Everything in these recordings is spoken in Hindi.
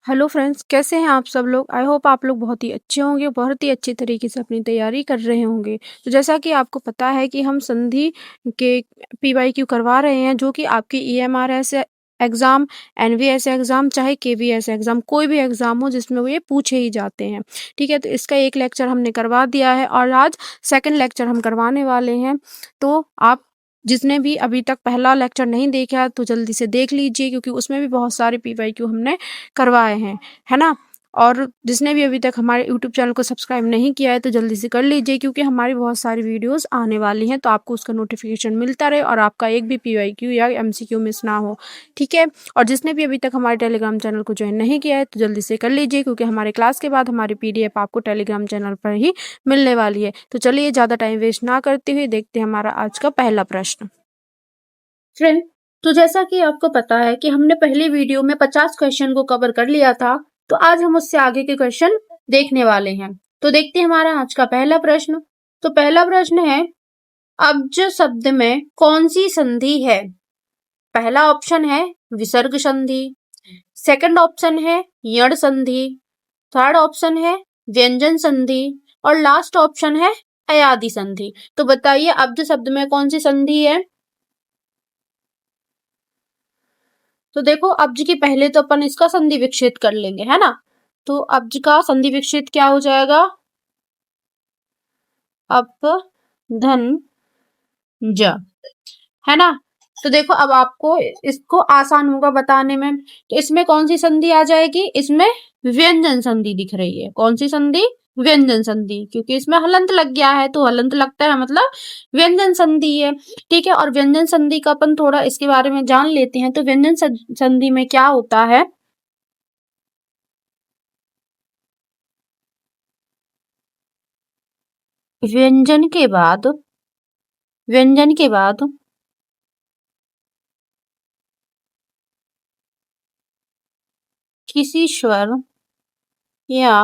हेलो फ्रेंड्स, कैसे हैं आप सब लोग? आई होप आप लोग बहुत ही अच्छे होंगे, बहुत ही अच्छी तरीके से अपनी तैयारी कर रहे होंगे। तो जैसा कि आपको पता है कि हम संधि के पीवाईक्यू करवा रहे हैं, जो कि आपकी ईएमआरएस एग्ज़ाम, एनवीएस एग्ज़ाम, चाहे केवीएस एग्ज़ाम, कोई भी एग्ज़ाम हो जिसमें वो ये पूछे ही जाते हैं। ठीक है? तो इसका एक लेक्चर हमने करवा दिया है और आज सेकंड लेक्चर हम करवाने वाले हैं। तो आप जिसने भी अभी तक पहला लेक्चर नहीं देखा तो जल्दी से देख लीजिए, क्योंकि उसमें भी बहुत सारे पीवाईक्यू हमने करवाए हैं, है ना? और जिसने भी अभी तक हमारे यूट्यूब चैनल को सब्सक्राइब नहीं किया है तो जल्दी से कर लीजिए, क्योंकि हमारी बहुत सारी वीडियोस आने वाली हैं, तो आपको उसका नोटिफिकेशन मिलता रहे और आपका एक भी पीवाईक्यू या एमसीक्यू मिस ना हो। ठीक है? और जिसने भी अभी तक हमारे टेलीग्राम चैनल को ज्वाइन नहीं किया है तो जल्दी से कर लीजिए, क्योंकि हमारे क्लास के बाद हमारी पीडीएफ आपको टेलीग्राम चैनल पर ही मिलने वाली है। तो चलिए ज़्यादा टाइम वेस्ट ना करते हुए देखते हैं हमारा आज का पहला प्रश्न। फ्रेंड, तो जैसा कि आपको पता है कि हमने पहली वीडियो में 50 क्वेश्चन को कवर कर लिया था, तो आज हम उससे आगे के क्वेश्चन देखने वाले हैं। तो देखते हैं हमारा आज का पहला प्रश्न। तो पहला प्रश्न है, अब्ज शब्द में कौन सी संधि है? पहला ऑप्शन है विसर्ग संधि, सेकंड ऑप्शन है यण संधि, थर्ड ऑप्शन है व्यंजन संधि और लास्ट ऑप्शन है अयादि संधि। तो बताइए अब्ज शब्द में कौन सी संधि है? तो देखो अब्ज की पहले तो अपन इसका संधि विच्छेद कर लेंगे, है ना? तो अब्ज का संधि विच्छेद क्या हो जाएगा? अप धन ज, है ना? तो देखो अब आपको इसको आसान होगा बताने में। तो इसमें कौन सी संधि आ जाएगी? इसमें व्यंजन संधि दिख रही है। कौन सी संधि? व्यंजन संधि, क्योंकि इसमें हलंत लग गया है, तो हलंत लगता है मतलब व्यंजन संधि है। ठीक है? और व्यंजन संधि का अपन थोड़ा इसके बारे में जान लेते हैं। तो व्यंजन संधि में क्या होता है? व्यंजन के बाद व्यंजन के बाद किसी स्वर या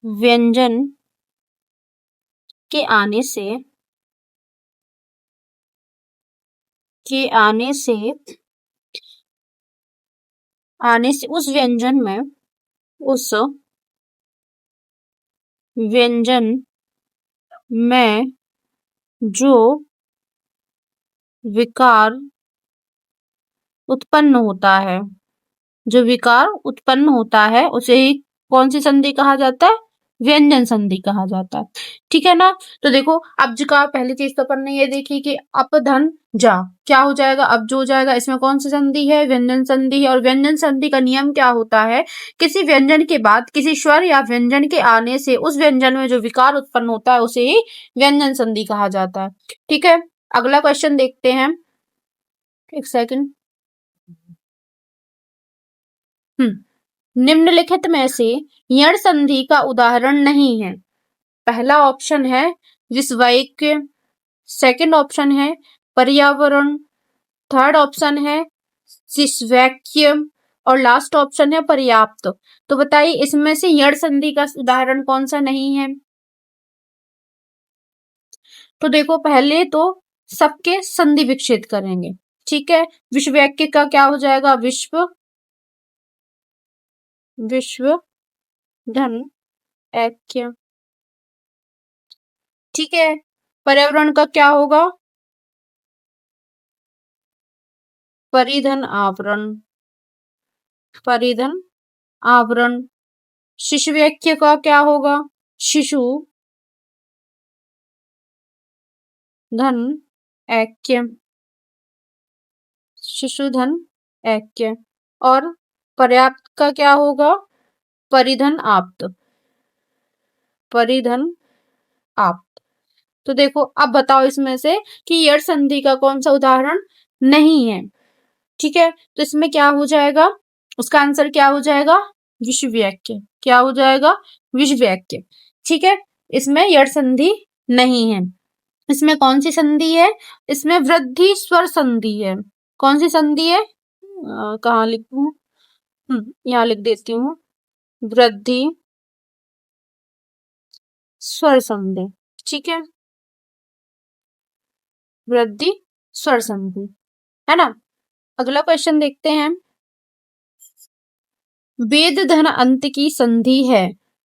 व्यंजन के आने से उस व्यंजन में जो विकार उत्पन्न होता है उसे ही कौन सी संधि कहा जाता है? व्यंजन संधि कहा जाता है। ठीक है ना? तो देखो अब्ज का पहली चीज तो अपन ने ये देखी कि अप धन जा क्या हो जाएगा? अब्ज हो जाएगा। इसमें कौन सी संधि है? व्यंजन संधि है। और व्यंजन संधि का नियम क्या होता है? किसी व्यंजन के बाद किसी स्वर या व्यंजन के आने से उस व्यंजन में जो विकार उत्पन्न होता है उसे ही व्यंजन संधि कहा जाता है। ठीक है? अगला क्वेश्चन देखते हैं। एक सेकंड। निम्नलिखित में से यण संधि का उदाहरण नहीं है। पहला ऑप्शन है विषवैक्य, सेकंड ऑप्शन है पर्यावरण, थर्ड ऑप्शन है शिश्वैक्य और लास्ट ऑप्शन है पर्याप्त। तो बताइए इसमें से यण संधि का उदाहरण कौन सा नहीं है? तो देखो पहले तो सबके संधि विच्छेद करेंगे। ठीक है? विषवैक्य का क्या हो जाएगा? विश्व धन ऐक्य। ठीक है? पर्यावरण का क्या होगा? परिधन आवरण। शिशुवैक्य का क्या होगा? शिशु धन ऐक्य। और पर्याप्त का क्या होगा? परिधन आप्त। तो देखो अब बताओ इसमें से कि यण संधि का कौन सा उदाहरण नहीं है। ठीक है? तो इसमें क्या हो जाएगा? उसका आंसर क्या हो जाएगा? विषवैक्य। क्या हो जाएगा? विषवैक्य। ठीक है? इसमें यण संधि नहीं है। इसमें कौन सी संधि है? इसमें वृद्धि स्वर संधि है। कौन सी संधि है? कहाँ लिखूं? यहाँ लिख देती हूँ। वृद्धि स्वर संधि। ठीक है? वृद्धि स्वर संधि, है ना? अगला क्वेश्चन देखते हैं। वेद धन अंत की संधि है।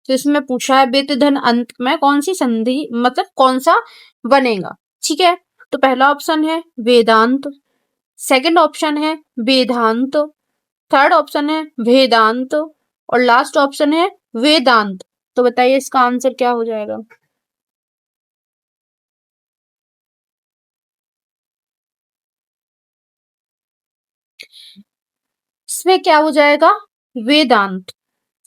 तो इसमें पूछा है वेद धन अंत में कौन सी संधि, मतलब कौन सा बनेगा। ठीक है, तो पहला ऑप्शन है वेदांत, सेकंड ऑप्शन है वेदांत, थर्ड ऑप्शन है वेदांत और लास्ट ऑप्शन है वेदांत। तो बताइए इसका आंसर क्या हो जाएगा। इसमें क्या हो जाएगा, वेदांत।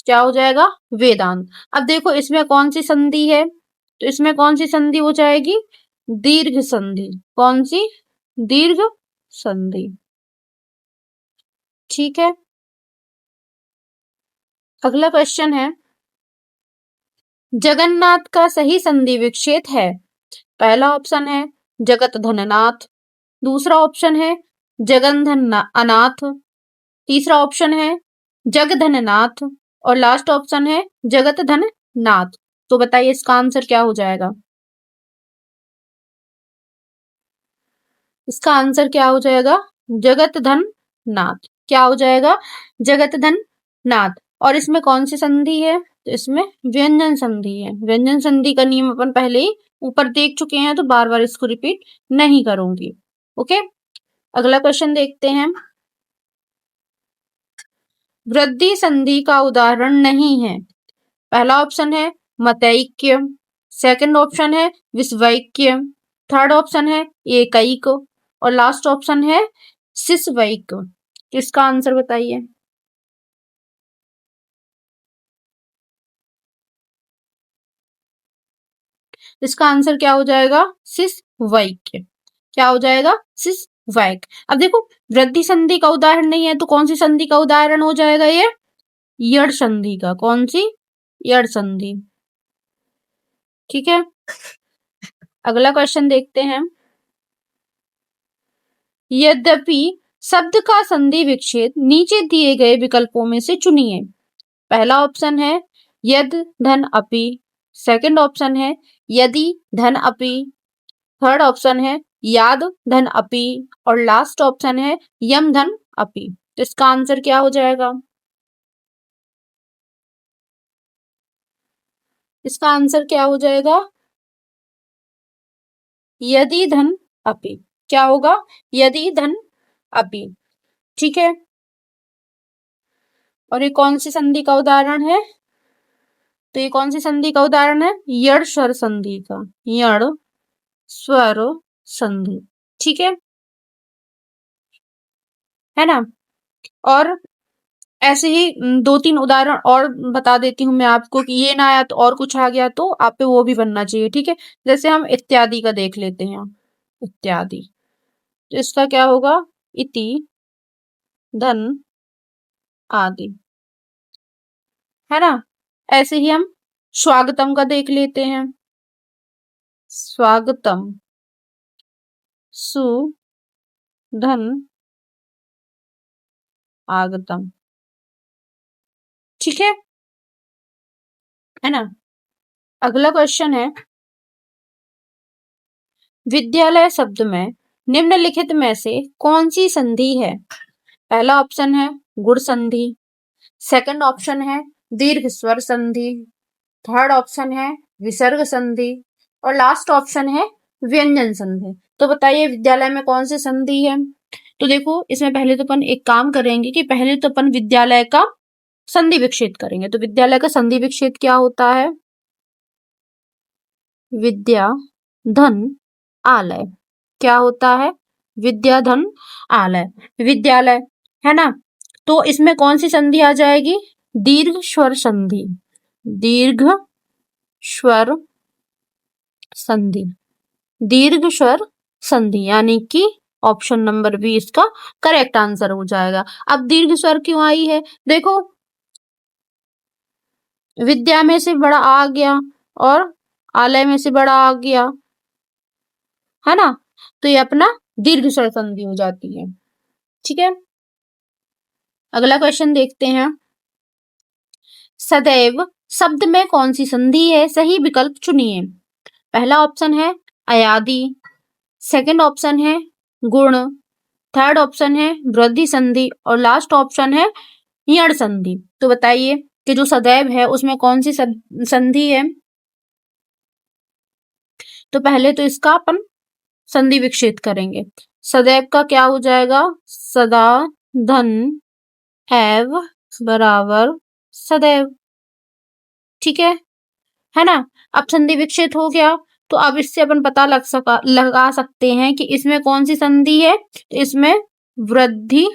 क्या हो जाएगा, वेदांत। अब देखो इसमें कौन सी संधि है, तो इसमें कौन सी संधि हो जाएगी, दीर्घ संधि। कौन सी, दीर्घ संधि। ठीक है, अगला क्वेश्चन है जगन्नाथ का सही संधि विच्छेद है। पहला ऑप्शन है जगत धननाथ, दूसरा ऑप्शन है जगन अनाथ, तीसरा ऑप्शन है जगधननाथ और लास्ट ऑप्शन है जगत धन नाथ। तो बताइए इसका आंसर क्या हो जाएगा। इसका आंसर क्या हो जाएगा, जगत धन नाथ। क्या हो जाएगा, जगत धन नाथ। और इसमें कौन सी संधि है, तो इसमें व्यंजन संधि है। व्यंजन संधि का नियम अपन पहले ही ऊपर देख चुके हैं, तो बार बार इसको रिपीट नहीं करूंगी। ओके, अगला क्वेश्चन देखते हैं। वृद्धि संधि का उदाहरण नहीं है। पहला ऑप्शन है मतैक्य, सेकंड ऑप्शन है विषवैक्य, थर्ड ऑप्शन है एकैक और लास्ट ऑप्शन है शिशवैक। इसका आंसर बताइए। इसका आंसर क्या हो जाएगा, शिशवैक्य। क्या हो जाएगा, शिशवैक। अब देखो वृद्धि संधि का उदाहरण नहीं है, तो कौन सी संधि का उदाहरण हो जाएगा, ये यड़ संधि का। कौन सी, यड़ संधि। ठीक है, अगला क्वेश्चन देखते हैं। यद्यपि शब्द का संधि विच्छेद नीचे दिए गए विकल्पों में से चुनिए। पहला ऑप्शन है यद धन अपि, सेकंड ऑप्शन है यदि धन अपि, थर्ड ऑप्शन है याद धन अपि और लास्ट ऑप्शन है यम धन अपि। तो इसका आंसर क्या हो जाएगा। इसका आंसर क्या हो जाएगा, यदि धन अपि। क्या होगा, यदि धन अपि। ठीक है, और ये कौन सी संधि का उदाहरण है, तो ये कौन सी संधि का उदाहरण है, यड़ स्वर संधि का। यड़ स्वर संधि। ठीक है ना। और ऐसे ही दो तीन उदाहरण और बता देती हूँ मैं आपको, कि ये ना आया तो और कुछ आ गया तो आप पे वो भी बनना चाहिए। ठीक है, जैसे हम इत्यादि का देख लेते हैं। इत्यादि, तो इसका क्या होगा, इति धन आदि। है ना। ऐसे ही हम स्वागतम का देख लेते हैं। स्वागतम, सु धन आगतम। ठीक है ना। अगला क्वेश्चन है विद्यालय शब्द में निम्नलिखित में से कौन सी संधि है। पहला ऑप्शन है गुण संधि, सेकंड ऑप्शन है दीर्घ स्वर संधि, थर्ड ऑप्शन है विसर्ग संधि और लास्ट ऑप्शन है व्यंजन संधि। तो बताइए विद्यालय में कौन सी संधि है। तो देखो इसमें पहले तो अपन एक काम करेंगे कि पहले तो अपन विद्यालय का संधि विच्छेद करेंगे। तो विद्यालय का संधि विच्छेद क्या होता है, विद्या धन आलय। क्या होता है, विद्या धन आलय, विद्यालय। है ना। तो इसमें कौन सी संधि आ जाएगी, दीर्घ स्वर संधि। दीर्घ स्वर संधि, दीर्घ स्वर संधि, यानी कि ऑप्शन नंबर बी इसका करेक्ट आंसर हो जाएगा। अब दीर्घ स्वर क्यों आई है, देखो विद्या में से बड़ा आ गया और आलय में से बड़ा आ गया, है ना। तो ये अपना दीर्घ स्वर संधि हो जाती है। ठीक है, अगला क्वेश्चन देखते हैं। सदैव शब्द में कौन सी संधि है, सही विकल्प चुनिए। पहला ऑप्शन है अयादि, सेकंड ऑप्शन है गुण, थर्ड ऑप्शन है वृद्धि संधि और लास्ट ऑप्शन है यण संधि। तो बताइए कि जो सदैव है उसमें कौन सी संधि है? तो पहले तो इसका अपन संधि विच्छेद करेंगे। सदैव का क्या हो जाएगा? सदा धन एव बराबर सदैव। ठीक है ना? अब संधि विच्छेद हो गया तो अब इससे अपन पता लगा सकते हैं कि इसमें कौन सी संधि है। तो इसमें वृद्धि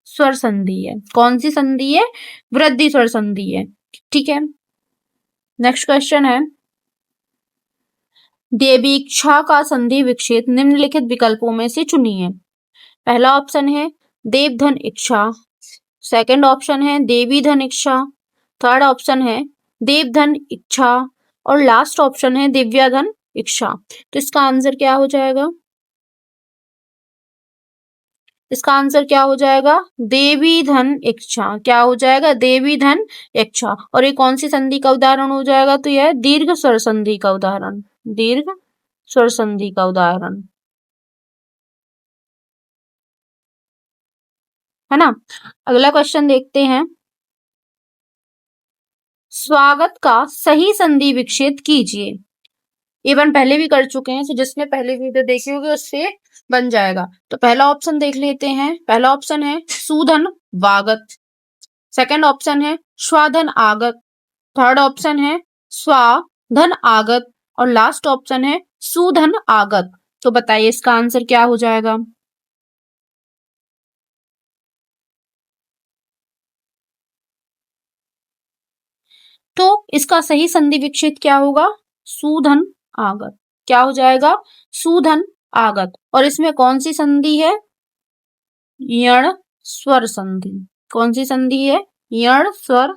स्वर संधि है। कौन सी संधि है? वृद्धि स्वर संधि है। ठीक है, नेक्स्ट क्वेश्चन है, देवीक्षा का संधि विच्छेद निम्नलिखित विकल्पों में से चुनिए। पहला ऑप्शन है देवधन इच्छा, सेकंड ऑप्शन है देवी धन इच्छा, थर्ड ऑप्शन है देवधन इच्छा और लास्ट ऑप्शन है दिव्याधन इच्छा। तो इसका आंसर क्या हो जाएगा? इसका आंसर क्या हो जाएगा? देवी धन इच्छा। क्या हो जाएगा? देवी धन इच्छा। और ये कौन सी संधि का उदाहरण हो जाएगा? तो यह दीर्घ स्वर संधि का उदाहरण, दीर्घ स्वर संधि का उदाहरण है ना। अगला क्वेश्चन देखते हैं, स्वागत का सही संधि विच्छेद कीजिए। ये अपन पहले भी कर चुके हैं, तो जिसने पहले वीडियो देखी होगी उससे बन जाएगा। तो पहला ऑप्शन देख लेते हैं। पहला ऑप्शन है सुधन वागत, सेकंड ऑप्शन है स्वाधन आगत, थर्ड ऑप्शन है स्वाधन आगत और लास्ट ऑप्शन है सुधन आगत। तो बताइए इसका आंसर क्या हो जाएगा? तो इसका सही संधि विच्छेद क्या होगा? सुधन आगत। क्या हो जाएगा? सुधन आगत। और इसमें कौन सी संधि है? यण स्वर संधि। कौन सी संधि है? यण स्वर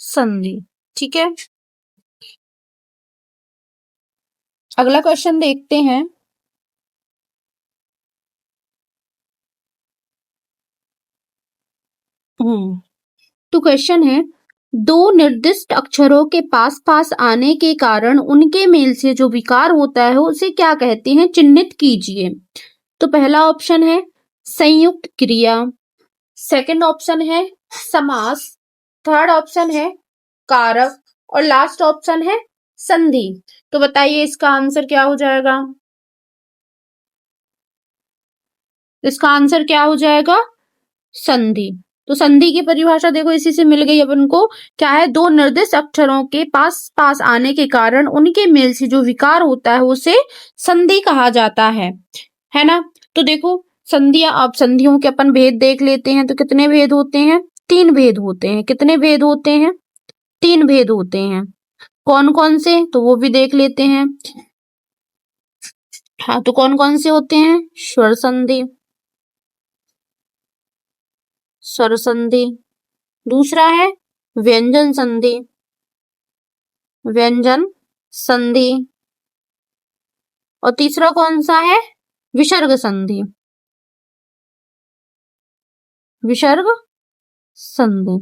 संधि। ठीक है, अगला क्वेश्चन देखते हैं, तो क्वेश्चन है, दो निर्दिष्ट अक्षरों के पास पास आने के कारण उनके मेल से जो विकार होता है उसे क्या कहते हैं? चिन्हित कीजिए। तो पहला ऑप्शन है संयुक्त क्रिया, सेकंड ऑप्शन है समास, थर्ड ऑप्शन है कारक और लास्ट ऑप्शन है संधि। तो बताइए इसका आंसर क्या हो जाएगा? इसका आंसर क्या हो जाएगा? संधि। तो संधि की परिभाषा देखो इसी से मिल गई अपन को। क्या है? दो निर्दिष्ट अक्षरों के पास पास आने के कारण उनके मेल से जो विकार होता है उसे संधि कहा जाता है ना। तो देखो संधियां, अब संधियों के अपन भेद देख लेते हैं। तो कितने भेद होते हैं? तीन भेद होते हैं। कितने भेद होते हैं? तीन भेद होते हैं। कौन कौन से? तो वो भी देख लेते हैं। हाँ, तो कौन कौन से होते हैं? स्वर संधि, स्वर संधि, दूसरा है व्यंजन संधि, व्यंजन संधि और तीसरा कौन सा है? विसर्ग संधि, विसर्ग संधि।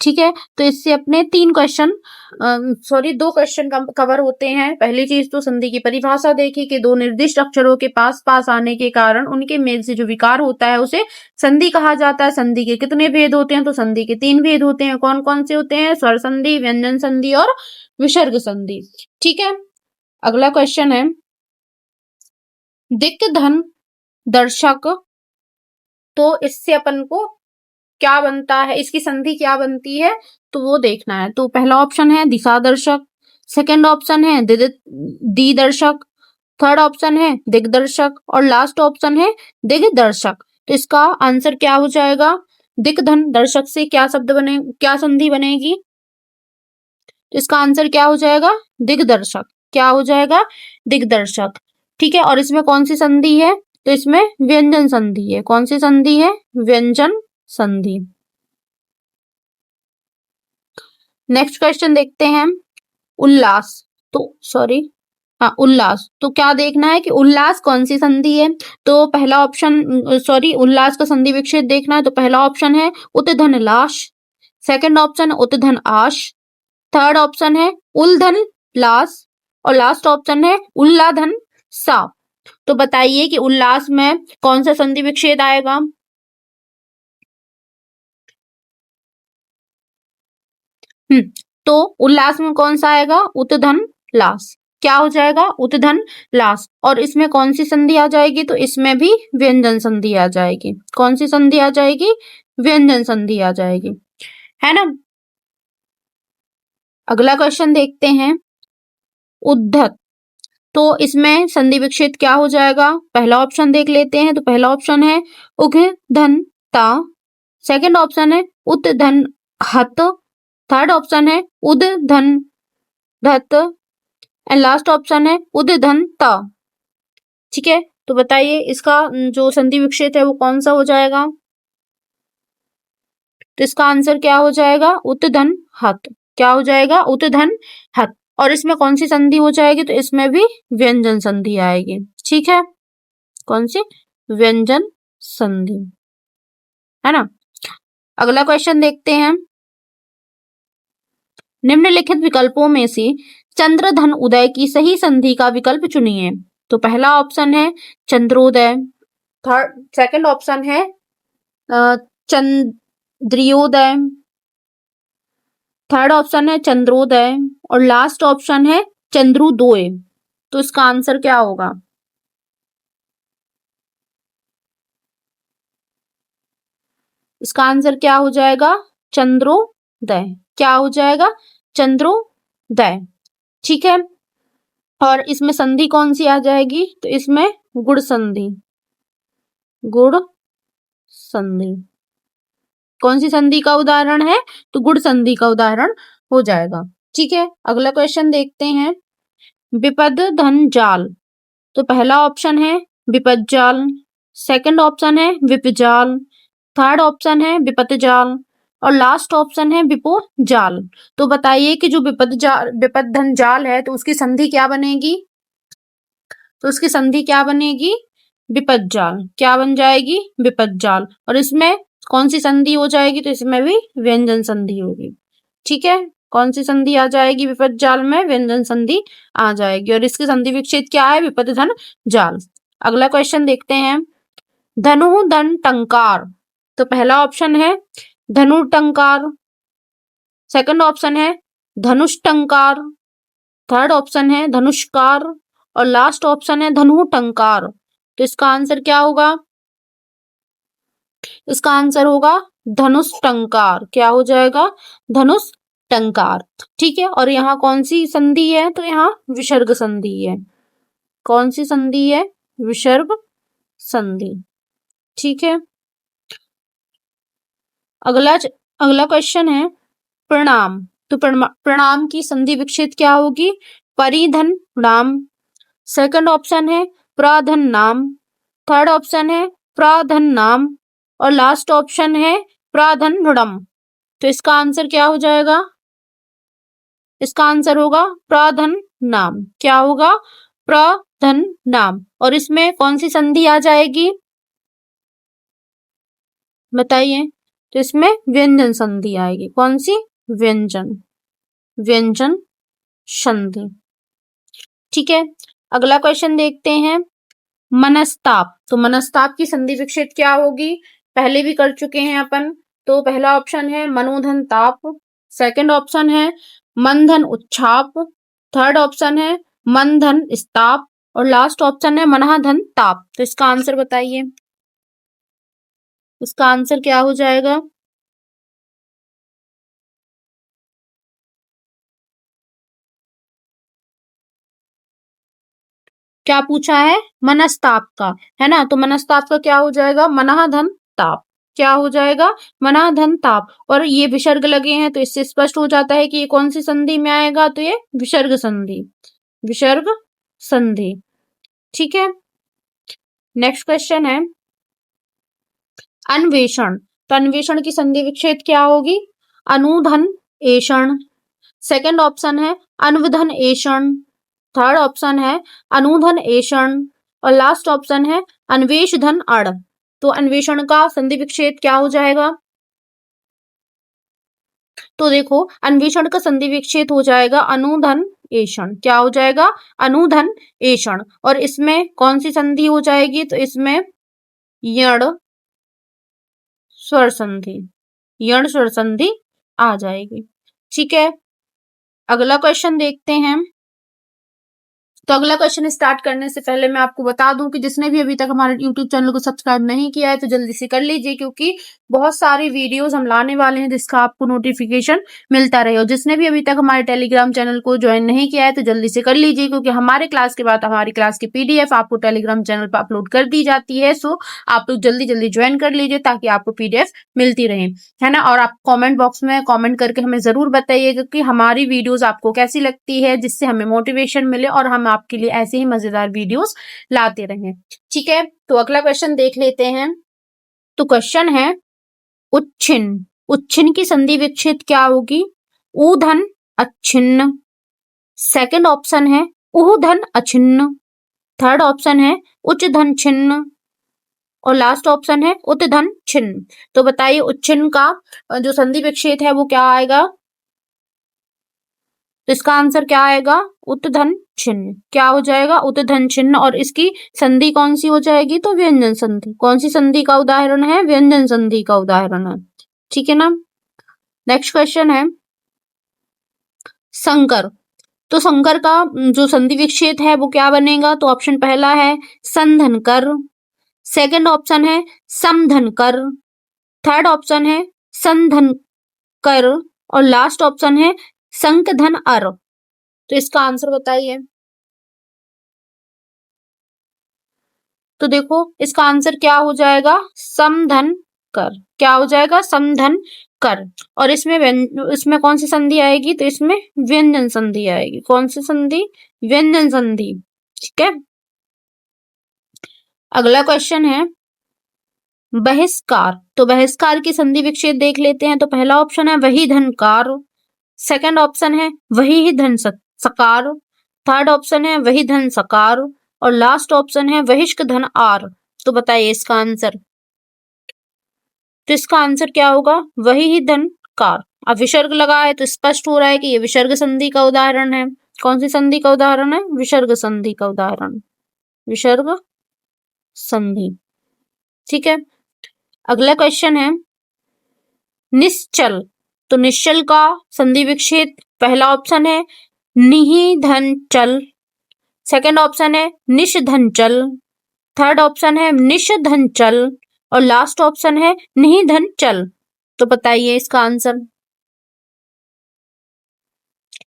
ठीक है, तो इससे अपने तीन क्वेश्चन दो क्वेश्चन कवर होते हैं। पहली चीज तो संधि की परिभाषा देखी कि दो निर्दिष्ट अक्षरों के पास पास आने के कारण उनके मेल से जो विकार होता है उसे संधि कहा जाता है। संधि के कितने भेद होते हैं? तो संधि के तीन भेद होते हैं। कौन कौन से होते हैं? स्वर संधि, व्यंजन संधि और विसर्ग संधि। ठीक है, अगला क्वेश्चन है, दिक् धन दर्शक। तो इससे अपन को क्या बनता है? इसकी संधि क्या बनती है? तो वो देखना है। तो पहला ऑप्शन है दिशा दर्शक, सेकंड ऑप्शन है दिदर्शक, थर्ड ऑप्शन है दिग्दर्शक और लास्ट ऑप्शन है दिग्दर्शक। तो इसका आंसर क्या हो जाएगा? दिग्धन दर्शक से क्या शब्द बने, क्या संधि बनेगी? तो इसका आंसर क्या हो जाएगा? दिग्दर्शक। क्या हो जाएगा? दिग्दर्शक। ठीक है, और इसमें कौन सी संधि है? तो इसमें व्यंजन संधि है। कौन सी संधि है? व्यंजन संधि। नेक्स्ट क्वेश्चन देखते हैं, उल्लास। तो सॉरी, हाँ उल्लास। तो क्या देखना है कि उल्लास कौन सी संधि है? तो पहला ऑप्शन उल्लास का संधि विच्छेद देखना है। तो पहला ऑप्शन है उत्धन लाश, सेकंड ऑप्शन उत्धन आश, थर्ड ऑप्शन है उल्धन लाश और लास्ट ऑप्शन है उल्लाधन सा। तो बताइए कि उल्लास में कौन सा संधि विच्छेद आएगा? तो उल्लास में कौन सा आएगा? उतधन लास। क्या हो जाएगा? उतधन लास। और इसमें कौन सी संधि आ जाएगी? तो इसमें भी व्यंजन संधि आ जाएगी। कौन सी संधि आ जाएगी? व्यंजन संधि आ जाएगी, है ना। अगला क्वेश्चन देखते हैं। उद्धत, तो इसमें संधि विच्छेद क्या हो जाएगा? पहला ऑप्शन देख लेते हैं। तो पहला ऑप्शन है उघ धन ता, सेकंड ऑप्शन है उत धन हत, थर्ड ऑप्शन है उद धन धत एंड लास्ट ऑप्शन है उद धन ता। ठीक है, तो बताइए इसका जो संधि विच्छेद है वो कौन सा हो जाएगा? तो इसका आंसर क्या हो जाएगा? उत धन हत। क्या हो जाएगा? उत धन हत। और इसमें कौन सी संधि हो जाएगी? तो इसमें भी व्यंजन संधि आएगी। ठीक है, कौन सी? व्यंजन संधि, है ना। अगला क्वेश्चन देखते हैं। निम्नलिखित विकल्पों में से चंद्रधन उदय की सही संधि का विकल्प चुनिए। तो पहला ऑप्शन है चंद्रोदय, सेकंड ऑप्शन है चंद्रियोदय, थर्ड ऑप्शन है चंद्रोदय और लास्ट ऑप्शन है चंद्रोदय। तो इसका आंसर क्या होगा? इसका आंसर क्या हो जाएगा? चंद्रोदय। क्या हो जाएगा? चंद्रोदय। ठीक है, और इसमें संधि कौन सी आ जाएगी? तो इसमें गुण संधि। गुण संधि कौन सी संधि का उदाहरण है? तो गुण संधि का उदाहरण हो जाएगा। ठीक है, अगला क्वेश्चन देखते हैं। विपद धन जाल, तो पहला ऑप्शन है विपद जाल, सेकंड ऑप्शन है विपजाल, थर्ड ऑप्शन है विपत जाल और लास्ट ऑप्शन है विपो जाल। तो बताइए कि जो विपद धन जाल है तो उसकी संधि क्या बनेगी? तो उसकी संधि क्या बनेगी? विपद जाल। क्या बन जाएगी? विपद जाल। और इसमें कौन सी संधि हो जाएगी? तो इसमें भी व्यंजन संधि होगी। ठीक है, कौन सी संधि आ जाएगी? विपद जाल में व्यंजन संधि आ जाएगी और इसकी संधि विच्छेद क्या है? विपद धन जाल। अगला क्वेश्चन देखते हैं। धनु धन टंकार, तो पहला ऑप्शन है धनु टंकार, सेकंड ऑप्शन है धनुष टंकार, थर्ड ऑप्शन है धनुष्कार और लास्ट ऑप्शन है धनु टंकार। तो इसका आंसर क्या होगा? इसका आंसर होगा धनुष टंकार। क्या हो जाएगा? धनुष टंकार। ठीक है, और यहाँ कौन सी संधि है? तो यहाँ विसर्ग संधि है। कौन सी संधि है? विसर्ग संधि। ठीक है, अगला क्वेश्चन है प्रणाम, तो प्रणाम की संधि विच्छेद क्या होगी? परिधन नाम, सेकंड ऑप्शन है प्राधन नाम, थर्ड ऑप्शन है प्राधन नाम और लास्ट ऑप्शन है प्राधन ऋणम। तो इसका आंसर क्या हो जाएगा? इसका आंसर होगा प्राधन नाम। क्या होगा? प्राधन नाम। और इसमें कौन सी संधि आ जाएगी? बताइए। तो इसमें व्यंजन संधि आएगी। कौन सी? व्यंजन संधि। ठीक है, अगला क्वेश्चन देखते हैं। मनस्ताप, तो मनस्ताप की संधि विच्छेद क्या होगी? पहले भी कर चुके हैं अपन। तो पहला ऑप्शन है मनोधन ताप, सेकंड ऑप्शन है मनधन उच्छाप, थर्ड ऑप्शन है मनधन स्ताप और लास्ट ऑप्शन है मनाधन ताप। तो इसका आंसर बताइए। इसका आंसर क्या हो जाएगा? क्या पूछा है? मनस्ताप का, है ना। तो मनस्ताप का क्या हो जाएगा? मनाधन ताप। क्या हो जाएगा? मनाधन ताप। और ये विसर्ग लगे हैं तो इससे स्पष्ट हो जाता है कि ये कौन सी संधि में आएगा? तो ये विसर्ग संधि। विसर्ग संधि। ठीक है, नेक्स्ट क्वेश्चन है अन्वेषण, तो अन्वेषण की संधि विच्छेद क्या होगी? अनुधन एषण, सेकंड ऑप्शन है अन्वधन एषण, थर्ड ऑप्शन है अनुधन एषण और लास्ट ऑप्शन है अन्वेष धन अड़। तो अन्वेषण का संधि विच्छेद क्या हो जाएगा? तो देखो, अन्वेषण का संधि विच्छेद हो जाएगा अनुधन एषण। क्या हो जाएगा? अनुधन एषण। और इसमें कौन सी संधि हो जाएगी? तो इसमें यण स्वर संधि। यण स्वर संधि आ जाएगी। ठीक है, अगला क्वेश्चन देखते हैं। तो अगला क्वेश्चन स्टार्ट करने से पहले मैं आपको बता दूं कि जिसने भी अभी तक हमारे YouTube चैनल को सब्सक्राइब नहीं किया है तो जल्दी से कर लीजिए, क्योंकि बहुत सारी वीडियोस हम लाने वाले हैं जिसका आपको नोटिफिकेशन मिलता रहे। और जिसने भी अभी तक हमारे टेलीग्राम चैनल को ज्वाइन नहीं किया है तो जल्दी से कर लीजिए, क्योंकि हमारे क्लास के बाद हमारी क्लास की PDF आपको टेलीग्राम चैनल पर अपलोड कर दी जाती है। सो आप लोग जल्दी जल्दी ज्वाइन कर लीजिए ताकि आपको PDF मिलती रहे, है ना। और आप कमेंट बॉक्स में कमेंट करके हमें जरूर बताइएगा कि हमारी वीडियोस आपको कैसी लगती है, जिससे हमें मोटिवेशन मिले और हम आपके लिए ऐसे ही मजेदार वीडियोस लाते रहें। ठीक है, तो अगला क्वेश्चन देख लेते हैं। तो क्वेश्चन है उच्छिन्न। उच्छिन्न की संधि विच्छेद क्या होगी? ऊधन अच्छिन्न। सेकंड ऑप्शन है ऊधन अछिन्न। थर्ड ऑप्शन है उच्च धन छिन्न। और लास्ट ऑप्शन है उत्धन छिन्न। तो बताइए उच्छिन्न का जो संधि विच्छेद है वो क्या आएगा? तो इसका आंसर क्या आएगा? उत्धन छिन्न। क्या हो जाएगा? उत्धन छिन्न। और इसकी संधि कौन सी हो जाएगी? तो व्यंजन संधि। कौन सी संधि का उदाहरण है? व्यंजन संधि का उदाहरण है। ठीक है ना। नेक्स्ट क्वेश्चन है संकर। तो संकर का जो संधि विच्छेद है वो क्या बनेगा? तो ऑप्शन पहला है संधन कर। सेकंड ऑप्शन है समधन कर। थर्ड ऑप्शन है संधन कर। और लास्ट ऑप्शन है संकधन अर। तो इसका आंसर बताइए। तो देखो इसका आंसर क्या हो जाएगा? समधन कर। क्या हो जाएगा? समधन कर। और इसमें कौन सी संधि आएगी? तो इसमें व्यंजन संधि आएगी। कौन सी संधि? व्यंजन संधि। ठीक है, अगला क्वेश्चन है बहिष्कार। तो बहिष्कार की संधि विच्छेद देख लेते हैं। तो पहला ऑप्शन है वही धनकार। सेकंड ऑप्शन है वही ही धन सकार। थर्ड ऑप्शन है वही धन सकार। और लास्ट ऑप्शन है वहिष्क धन आर। तो बताइए इसका आंसर। तो इसका आंसर क्या होगा? वही ही धन कार। अब विसर्ग लगा है तो स्पष्ट हो रहा है कि ये विसर्ग संधि का उदाहरण है। कौन सी संधि का उदाहरण है? विसर्ग संधि का उदाहरण। विसर्ग संधि। ठीक है, अगला क्वेश्चन है निश्चल। तो निश्चल का संधि विच्छेद पहला ऑप्शन है निधन चल। सेकंड ऑप्शन है निषधन चल। थर्ड ऑप्शन है निषधन चल। और लास्ट ऑप्शन है निधन चल। तो बताइए इसका आंसर।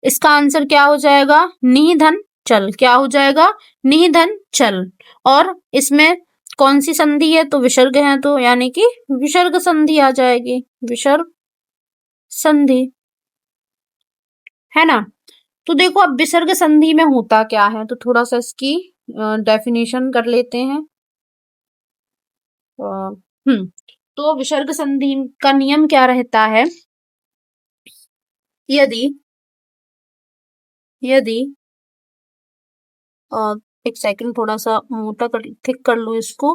इसका आंसर क्या हो जाएगा? निधन चल। क्या हो जाएगा? निधन चल। और इसमें कौन सी संधि है? तो विसर्ग है, तो यानी कि विसर्ग संधि आ जाएगी। विसर्ग संधि, है ना। तो देखो अब विसर्ग संधि में होता क्या है, तो थोड़ा सा इसकी डेफिनेशन कर लेते हैं। तो विसर्ग संधि का नियम क्या रहता है? यदि यदि एक सेकंड, थोड़ा सा मोटा कर थिक कर लो इसको।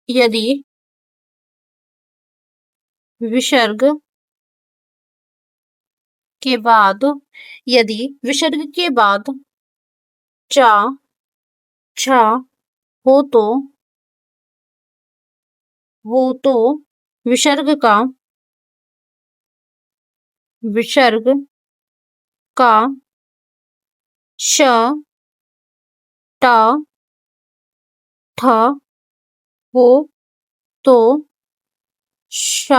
यदि विसर्ग के बाद यदि विसर्ग के बाद चा छा हो तो विसर्ग का श ट ठ हो तो श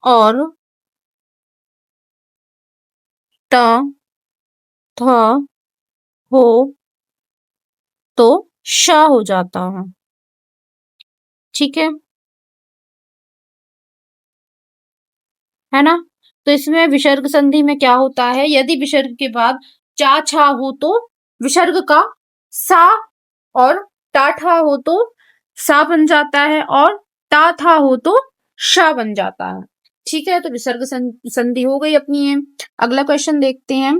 और ट थ हो तो श हो जाता है। ठीक है ना। तो इसमें विसर्ग संधि में क्या होता है? यदि विसर्ग के बाद चा छा हो तो विसर्ग का सा और टा ठा हो तो सा बन जाता है, और ता था हो तो शा बन जाता है। ठीक है, तो विसर्ग संधि हो गई अपनी है। अगला क्वेश्चन देखते हैं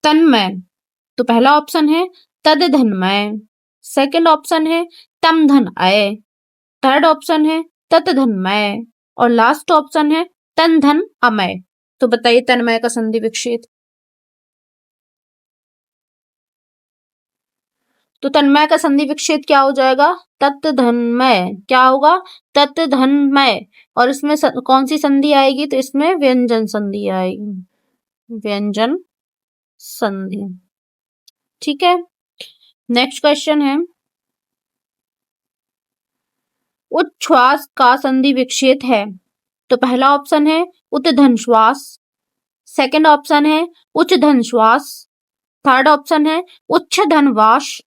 तन्मय। तो पहला ऑप्शन है तद धनमय। सेकंड ऑप्शन है तम धन अय। थर्ड ऑप्शन है तत धनमय। और लास्ट ऑप्शन है तन धन अमय। तो बताइए तन्मय का संधि विच्छेद। तो तन्मय का संधि विच्छेद क्या हो जाएगा? तत्धन्मय। क्या होगा? तत्धन्मय। और इसमें कौन सी संधि आएगी? तो इसमें व्यंजन संधि आएगी, व्यंजन संधि। ठीक है, नेक्स्ट क्वेश्चन है, उच्छ्वास का संधि विच्छेद है। तो पहला ऑप्शन है उत्तधन श्वास, सेकंड ऑप्शन है उच्च धन श्वास, थर्ड ऑप्शन है उच्च धन वाश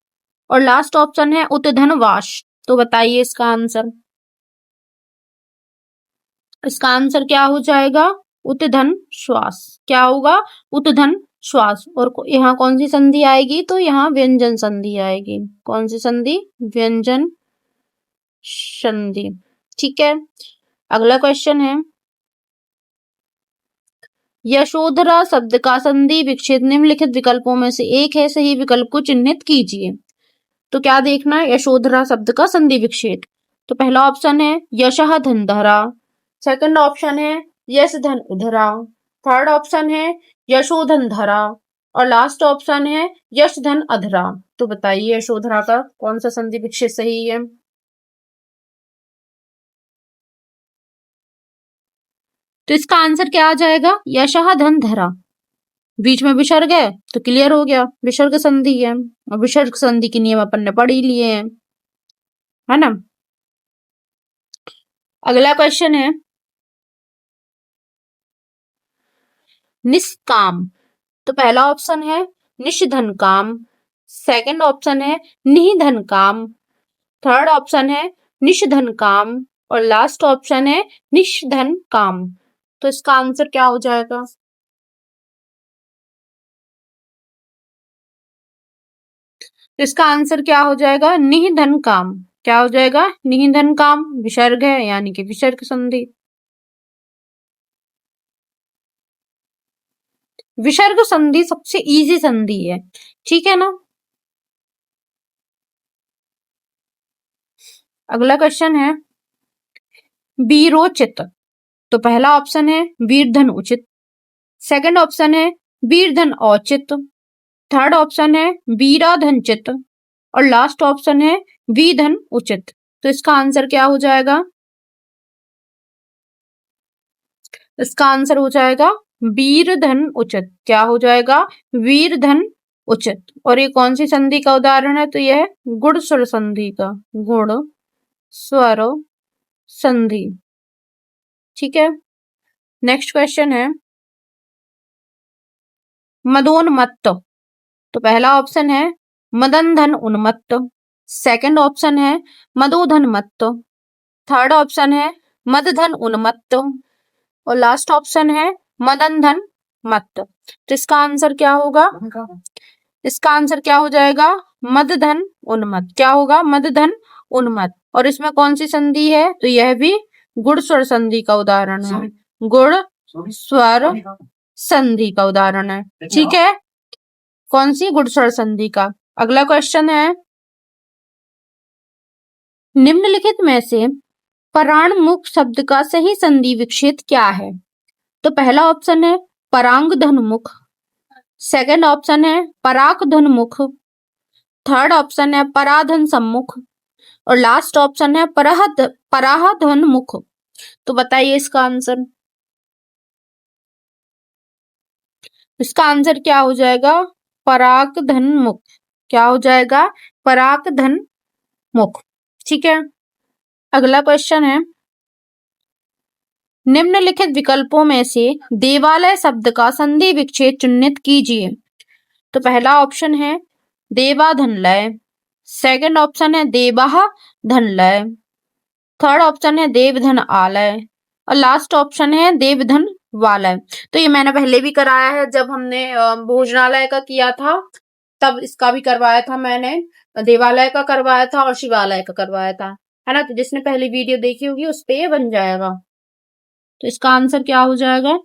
और लास्ट ऑप्शन है उत्तधन वाश। तो बताइए इसका आंसर। इसका आंसर क्या हो जाएगा? उत्तधन श्वास। क्या होगा? उत्तधन श्वास। और यहाँ कौन सी संधि आएगी? तो यहाँ व्यंजन संधि आएगी। कौन सी संधि? व्यंजन संधि। ठीक है, अगला क्वेश्चन है, यशोधरा शब्द का संधि विच्छेद निम्नलिखित विकल्पों में से एक है, सही विकल्प को चिन्हित कीजिए। तो क्या देखना है? यशोधरा शब्द का संधि विच्छेद। तो पहला ऑप्शन है यशः धन धरा, सेकंड ऑप्शन है यश धन उधरा, थर्ड ऑप्शन है यशोधन धरा और लास्ट ऑप्शन है यश धन अधरा। तो बताइए यशोधरा का कौन सा संधि विच्छेद सही है? तो इसका आंसर क्या आ जाएगा? यशः धन धरा। बीच में विसर्ग है तो क्लियर हो गया, विसर्ग संधि है और विसर्ग संधि के नियम अपन ने पढ़ ही लिए हैं, है ना। अगला क्वेश्चन है, निष्काम। तो पहला ऑप्शन है निषधन काम, सेकंड ऑप्शन है निधन काम, थर्ड ऑप्शन है निषधन काम और लास्ट ऑप्शन है निषधन काम। तो इसका आंसर क्या हो जाएगा? इसका आंसर क्या हो जाएगा? निधन काम। क्या हो जाएगा? निधन काम। विसर्ग है यानी कि विसर्ग संधि। विसर्ग संधि सबसे इजी संधि है, ठीक है ना। अगला क्वेश्चन है, वीरोचित। तो पहला ऑप्शन है वीरधन उचित, सेकंड ऑप्शन है वीरधन औचित, थर्ड ऑप्शन है वीराधन चित और लास्ट ऑप्शन है वीधन उचित। तो इसका आंसर क्या हो जाएगा? इसका आंसर हो जाएगा वीरधन उचित। क्या हो जाएगा? वीरधन उचित। और ये कौन सी संधि का उदाहरण है? तो यह है गुण स्वर संधि का, गुण स्वर संधि। ठीक है, नेक्स्ट क्वेश्चन है, मदोन्मत्त। तो पहला ऑप्शन है मदन धन उन्मत्त, सेकंड ऑप्शन है मदोधन मत्त, थर्ड ऑप्शन है मदधन उन्मत्त और लास्ट ऑप्शन है मदन धन मत्त। तो इसका आंसर क्या होगा? इसका आंसर क्या हो जाएगा? मदधन उन्मत्त। क्या होगा? मदधन उन्मत्त। और इसमें कौन सी संधि है? तो यह भी गुण स्वर संधि का उदाहरण है, गुण स्वर संधि का उदाहरण है। ठीक है, कौन सी? गुण स्वर संधि का। अगला क्वेश्चन है, निम्नलिखित में से पराणमुख शब्द का सही संधि विच्छेद क्या है? तो पहला ऑप्शन है परांग धनमुख, सेकंड ऑप्शन है पराक धनमुख, थर्ड ऑप्शन है पराधन सम्मुख और लास्ट ऑप्शन है पराह धनमुख। तो बताइए इसका आंसर। इसका आंसर क्या हो जाएगा? पराक धनमुख। क्या हो जाएगा? पराक धनमुख। ठीक है, अगला क्वेश्चन है, निम्नलिखित विकल्पों में से देवालय शब्द का संधि विच्छेद चिन्हित कीजिए। तो पहला ऑप्शन है देवा धनलय, सेकंड ऑप्शन है देवाह धनलय, थर्ड ऑप्शन है देवधन आलय और लास्ट ऑप्शन है देवधन वालय। तो ये मैंने पहले भी कराया है, जब हमने भोजनालय का किया था तब इसका भी करवाया था मैंने, देवालय का करवाया था और शिवालय का करवाया था, है ना। तो जिसने पहली वीडियो देखी होगी उस पे ये बन जाएगा। तो इसका आंसर क्या हो जाएगा?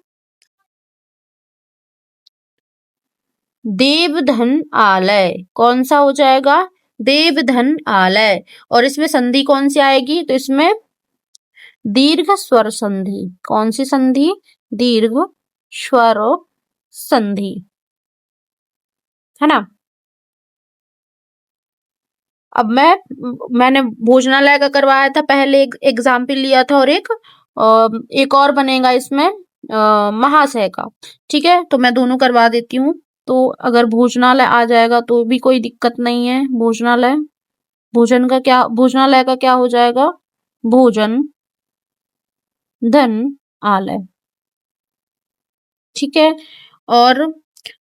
देवधन आलय। कौन सा हो जाएगा? देवधन आलय। और इसमें संधि कौन सी आएगी? तो इसमें दीर्घ स्वर संधि। कौन सी संधि? दीर्घ स्वर संधि, है ना। मैंने भोजनालय का करवाया था, पहले एक एग्जाम्पल लिया था, और एक और बनेगा इसमें महाशय का। ठीक है, तो मैं दोनों करवा देती हूँ। तो अगर भोजनालय आ जाएगा तो भी कोई दिक्कत नहीं है। भोजनालय, भोजनालय का क्या हो जाएगा? भोजन धन आलय। ठीक है, और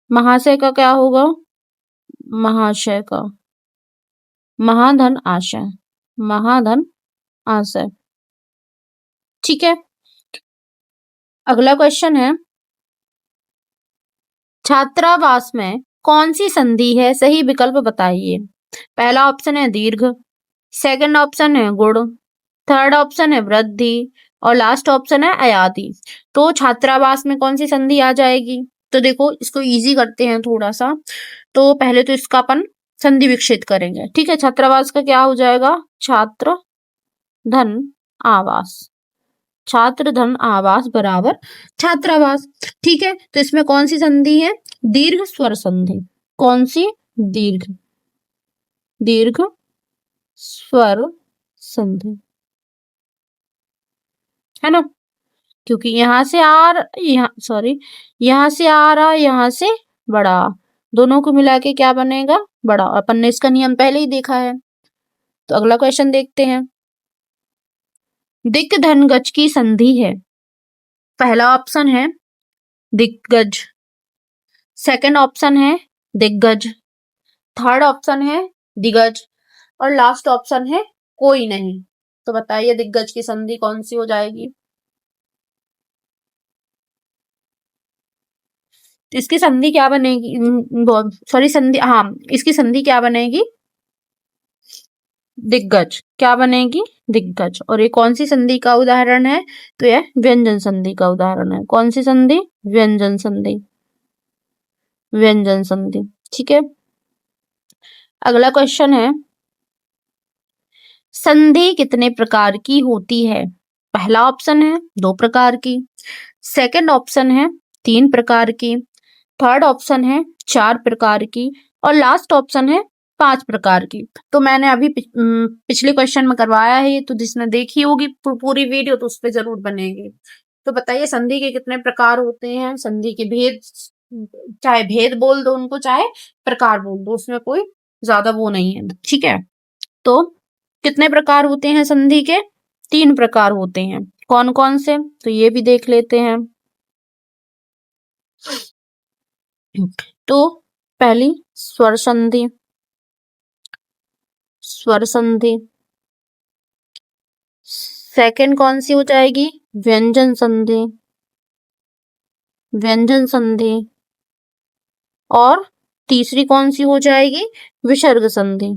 महाशय का क्या होगा? महाशय का महाधन आशय, महाधन आशय। ठीक है, अगला क्वेश्चन है, छात्रावास में कौन सी संधि है? सही विकल्प बताइए। पहला ऑप्शन है दीर्घ, सेकंड ऑप्शन है गुण, थर्ड ऑप्शन है वृद्धि, और लास्ट ऑप्शन है अयादि। तो छात्रावास में कौन सी संधि आ जाएगी? तो देखो, इसको इजी करते हैं थोड़ा सा। तो पहले तो इसका अपन संधि विकसित करेंगे। ठीक है, छात्रावास का क्या हो जाएगा? छात्र धन आवास, छात्र धन आवास बराबर छात्रावास। ठीक है, तो इसमें कौन सी संधि है? दीर्घ स्वर संधि। कौन सी? दीर्घ स्वर संधि, है ना? क्योंकि यहाँ से आ रहा, यहाँ से बड़ा, दोनों को मिला के क्या बनेगा? बड़ा। अपन ने इसका नियम पहले ही देखा है। तो अगला क्वेश्चन देखते हैं, दिक् धन गज की संधि है। पहला ऑप्शन है दिग्गज, सेकंड ऑप्शन है दिग्गज, थर्ड ऑप्शन है दिग्गज, और लास्ट ऑप्शन है कोई नहीं। तो बताइए दिग्गज की संधि कौन सी हो जाएगी? तो इसकी संधि क्या बनेगी? इसकी संधि क्या बनेगी? दिग्गज। क्या बनेगी? दिग्गज। और ये कौन सी संधि का उदाहरण है? तो यह व्यंजन संधि का उदाहरण है। कौन सी संधि? व्यंजन संधि, व्यंजन संधि। ठीक है, अगला क्वेश्चन है, संधि कितने प्रकार की होती है? पहला ऑप्शन है 2 प्रकार की, सेकंड ऑप्शन है 3 प्रकार की, थर्ड ऑप्शन है 4 प्रकार की, और लास्ट ऑप्शन है 5 प्रकार की। तो मैंने अभी पिछले क्वेश्चन में करवाया है, तो जिसने देखी होगी पूरी वीडियो तो उस पर जरूर बनेगी। तो बताइए संधि के कितने प्रकार होते हैं? संधि के भेद, चाहे भेद बोल दो उनको, चाहे प्रकार बोल दो, उसमें कोई ज्यादा वो नहीं है। ठीक है, तो कितने प्रकार होते हैं संधि के? 3 प्रकार होते हैं। कौन कौन से? तो ये भी देख लेते हैं। तो पहली स्वर संधि, स्वर संधि। सेकंड कौन सी हो जाएगी? व्यंजन संधि, व्यंजन संधि। और तीसरी कौन सी हो जाएगी? विसर्ग संधि,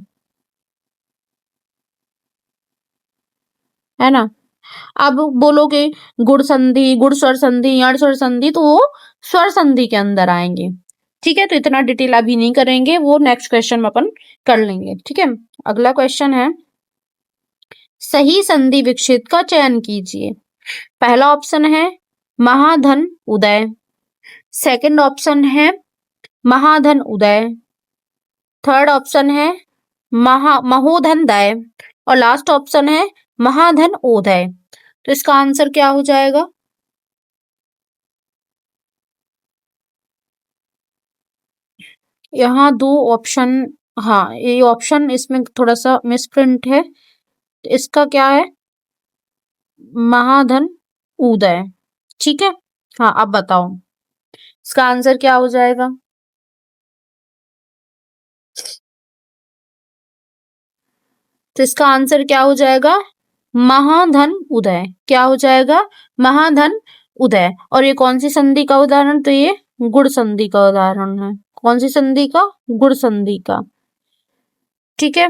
है ना? अब बोलोगे गुण संधि, गुण स्वर संधि, अण स्वर संधि, तो वो स्वर संधि के अंदर आएंगे। ठीक है, तो इतना डिटेल अभी नहीं करेंगे, वो नेक्स्ट क्वेश्चन में अपन कर लेंगे। ठीक है, अगला क्वेश्चन है, सही संधि विच्छेद का चयन कीजिए। पहला ऑप्शन है महाधन उदय, सेकंड ऑप्शन है महाधन उदय, थर्ड ऑप्शन है महोधन दय, और लास्ट ऑप्शन है महाधन ओदय। तो इसका आंसर क्या हो जाएगा? यहाँ 2 ऑप्शन, हाँ ये ऑप्शन इसमें थोड़ा सा मिसप्रिंट है। तो इसका क्या है? महाधन उदय। ठीक है, हाँ अब बताओ इसका आंसर क्या हो जाएगा? तो इसका आंसर क्या हो जाएगा? महाधन उदय। क्या हो जाएगा? महाधन उदय। और ये कौन सी संधि का उदाहरण? तो ये गुण संधि का उदाहरण है। कौन सी संधि का? गुण संधि का। ठीक है,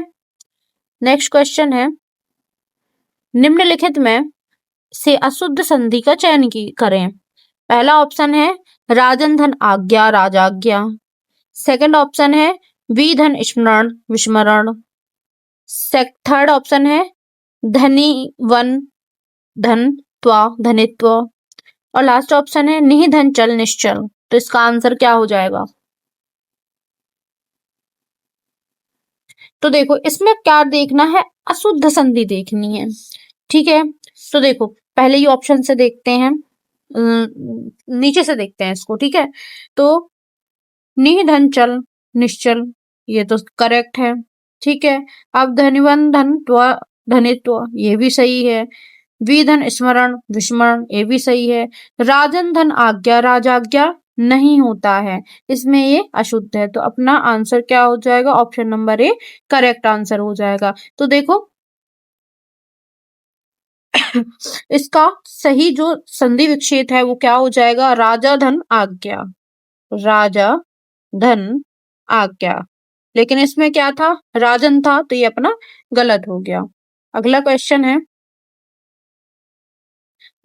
नेक्स्ट क्वेश्चन है, निम्नलिखित में से अशुद्ध संधि का चयन करें। पहला ऑप्शन है राजन धन आज्ञा, राजाज्ञा, सेकंड ऑप्शन है वी धन स्मरण, विस्मरण, थर्ड ऑप्शन है धनी वन धन त्वा, धनित्व, और लास्ट ऑप्शन है निहि धन चल, निश्चल। तो इसका आंसर क्या हो जाएगा? तो देखो इसमें क्या देखना है, अशुद्ध संधि देखनी है। ठीक है, तो देखो पहले ही ऑप्शन से देखते हैं, नीचे से देखते हैं इसको। ठीक है, तो नि धन चल निश्चल, ये तो करेक्ट है। ठीक है, अब धनिवन धन त्व धनित्व, ये भी सही है। विधन स्मरण विस्मरण, ये भी सही है। राजन धन आज्ञा राजाज्ञा नहीं होता है, इसमें ये अशुद्ध है। तो अपना आंसर क्या हो जाएगा, option number A correct answer हो जाएगा। तो देखो इसका सही जो संधि विच्छेद है वो क्या हो जाएगा, राजा धन आज्ञा, राजा धन आज्ञा। लेकिन इसमें क्या था, राजन था, तो ये अपना गलत हो गया। अगला क्वेश्चन है,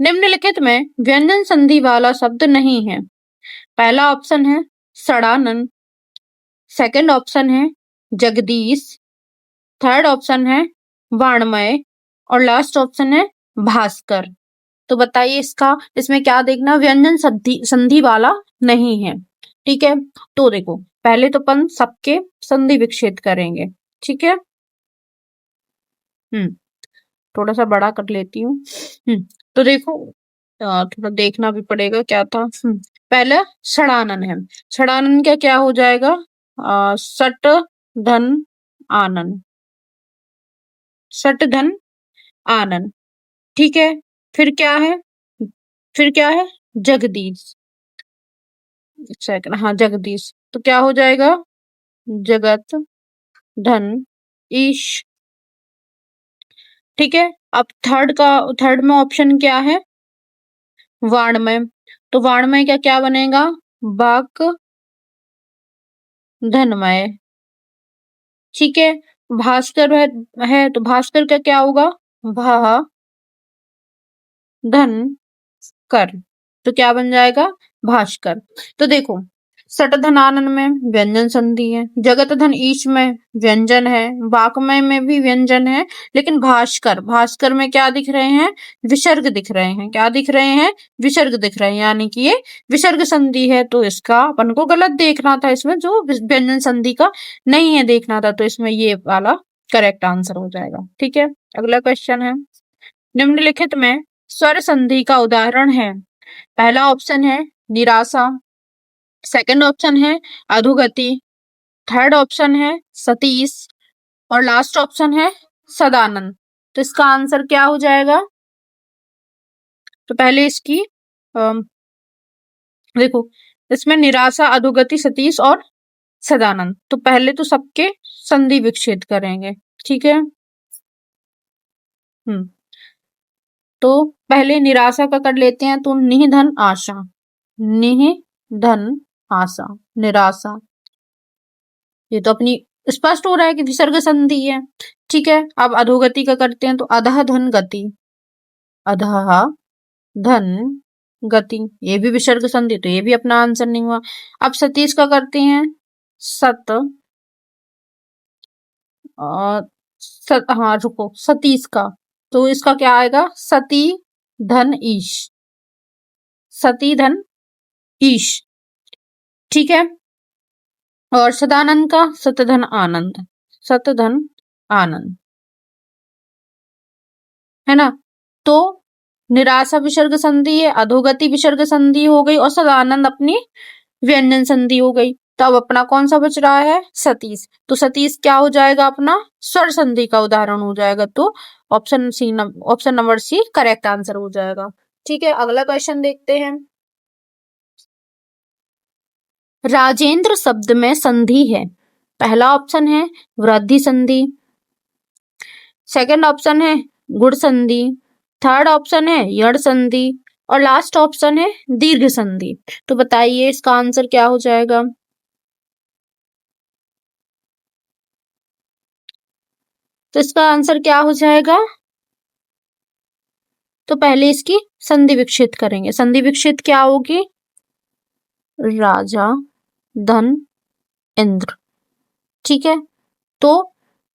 निम्नलिखित में व्यंजन संधि वाला शब्द नहीं है। पहला ऑप्शन है सड़ानन, सेकंड ऑप्शन है जगदीश, थर्ड ऑप्शन है वाणमय और लास्ट ऑप्शन है भास्कर। तो बताइए इसमें क्या देखना, व्यंजन संधि संधि वाला नहीं है। ठीक है, तो देखो पहले तो अपन सबके संधि विच्छेद करेंगे। ठीक है, थोड़ा सा बड़ा कर लेती हूँ। तो देखो थोड़ा देखना भी पड़ेगा क्या था। पहला षडानन है, षडानन का क्या हो जाएगा, सट धन आनन, सट धन आनन। ठीक है, फिर क्या है, फिर क्या है जगदीश, सेकंड हाँ जगदीश, तो क्या हो जाएगा जगत धन ईश। ठीक है, अब थर्ड में ऑप्शन क्या है वाणमय, तो वाणमय का क्या बनेगा वाक धनमय। ठीक है, भास्कर है तो भास्कर का क्या होगा भा धन कर, तो क्या बन जाएगा भास्कर। तो देखो सट धनानन में व्यंजन संधि है, जगत धन ईश में व्यंजन है, वाकमय में भी व्यंजन है, लेकिन भास्कर भास्कर में क्या दिख रहे हैं, विसर्ग दिख रहे हैं। क्या दिख रहे हैं, विसर्ग दिख रहे हैं, यानी कि ये विसर्ग संधि है। तो इसका अपन को गलत देखना था, इसमें जो व्यंजन संधि का नहीं है देखना था, तो इसमें ये वाला करेक्ट आंसर हो जाएगा। ठीक है, अगला क्वेश्चन है, निम्नलिखित में स्वर संधि का उदाहरण है। पहला ऑप्शन है निराशा, सेकंड ऑप्शन है अधोगति, थर्ड ऑप्शन है सतीश और लास्ट ऑप्शन है सदानंद। तो इसका आंसर क्या हो जाएगा, तो पहले इसकी देखो इसमें निराशा अधोगति सतीश और सदानंद, तो पहले तो सबके संधि विच्छेद करेंगे। ठीक है, तो पहले निराशा का कर लेते हैं, तो निह धन आशा, निह धन आशा निराशा, ये तो अपनी स्पष्ट हो रहा है कि विसर्ग संधि है। ठीक है, अब अधोगति का करते हैं, तो अधः धन गति, अधः धन गति, ये भी विसर्ग संधि, तो ये भी अपना आंसर नहीं हुआ। अब सतीश का करते हैं, सत हाँ रुको सतीश का, तो इसका क्या आएगा सती धन ईश, सती धन ईश। ठीक है, और सदानंद का सतधन आनंद, सतधन आनंद, है ना। तो निराशा विसर्ग संधि है, अधोगति विसर्ग संधि हो गई और सदानंद अपनी व्यंजन संधि हो गई। तो अब अपना कौन सा बच रहा है सतीश, तो सतीश क्या हो जाएगा अपना स्वर संधि का उदाहरण हो जाएगा। तो option number C correct answer हो जाएगा। ठीक है, अगला क्वेश्चन देखते हैं, राजेंद्र शब्द में संधि है। पहला ऑप्शन है वृद्धि संधि, सेकंड ऑप्शन है गुण संधि, थर्ड ऑप्शन है यड़ संधि और लास्ट ऑप्शन है दीर्घ संधि। तो बताइए इसका आंसर क्या हो जाएगा, तो इसका आंसर क्या हो जाएगा, तो पहले इसकी संधि विच्छेद करेंगे। संधि विच्छेद क्या होगी, राजा धन इंद्र। ठीक है, तो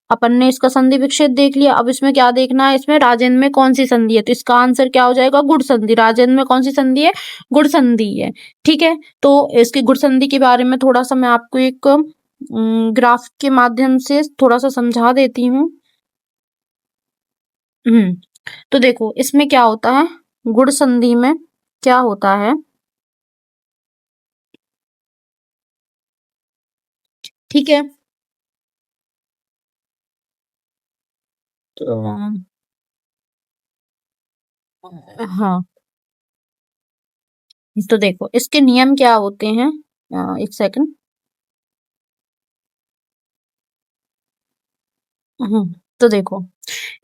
अपन ने इसका संधि विच्छेद देख लिया। अब इसमें क्या देखना है, इसमें राजेंद्र में कौन सी संधि है, तो इसका आंसर क्या हो जाएगा गुण संधि। राजेंद्र में कौन सी संधि है, गुण संधि है। ठीक है, तो इसकी गुण संधि के बारे में थोड़ा सा मैं आपको एक ग्राफ के माध्यम से थोड़ा सा समझा देती हूँ। तो देखो इसमें क्या होता है, गुण संधि में क्या होता है, ठीक है। तो हाँ, तो देखो इसके नियम क्या होते हैं, एक सेकंड। तो देखो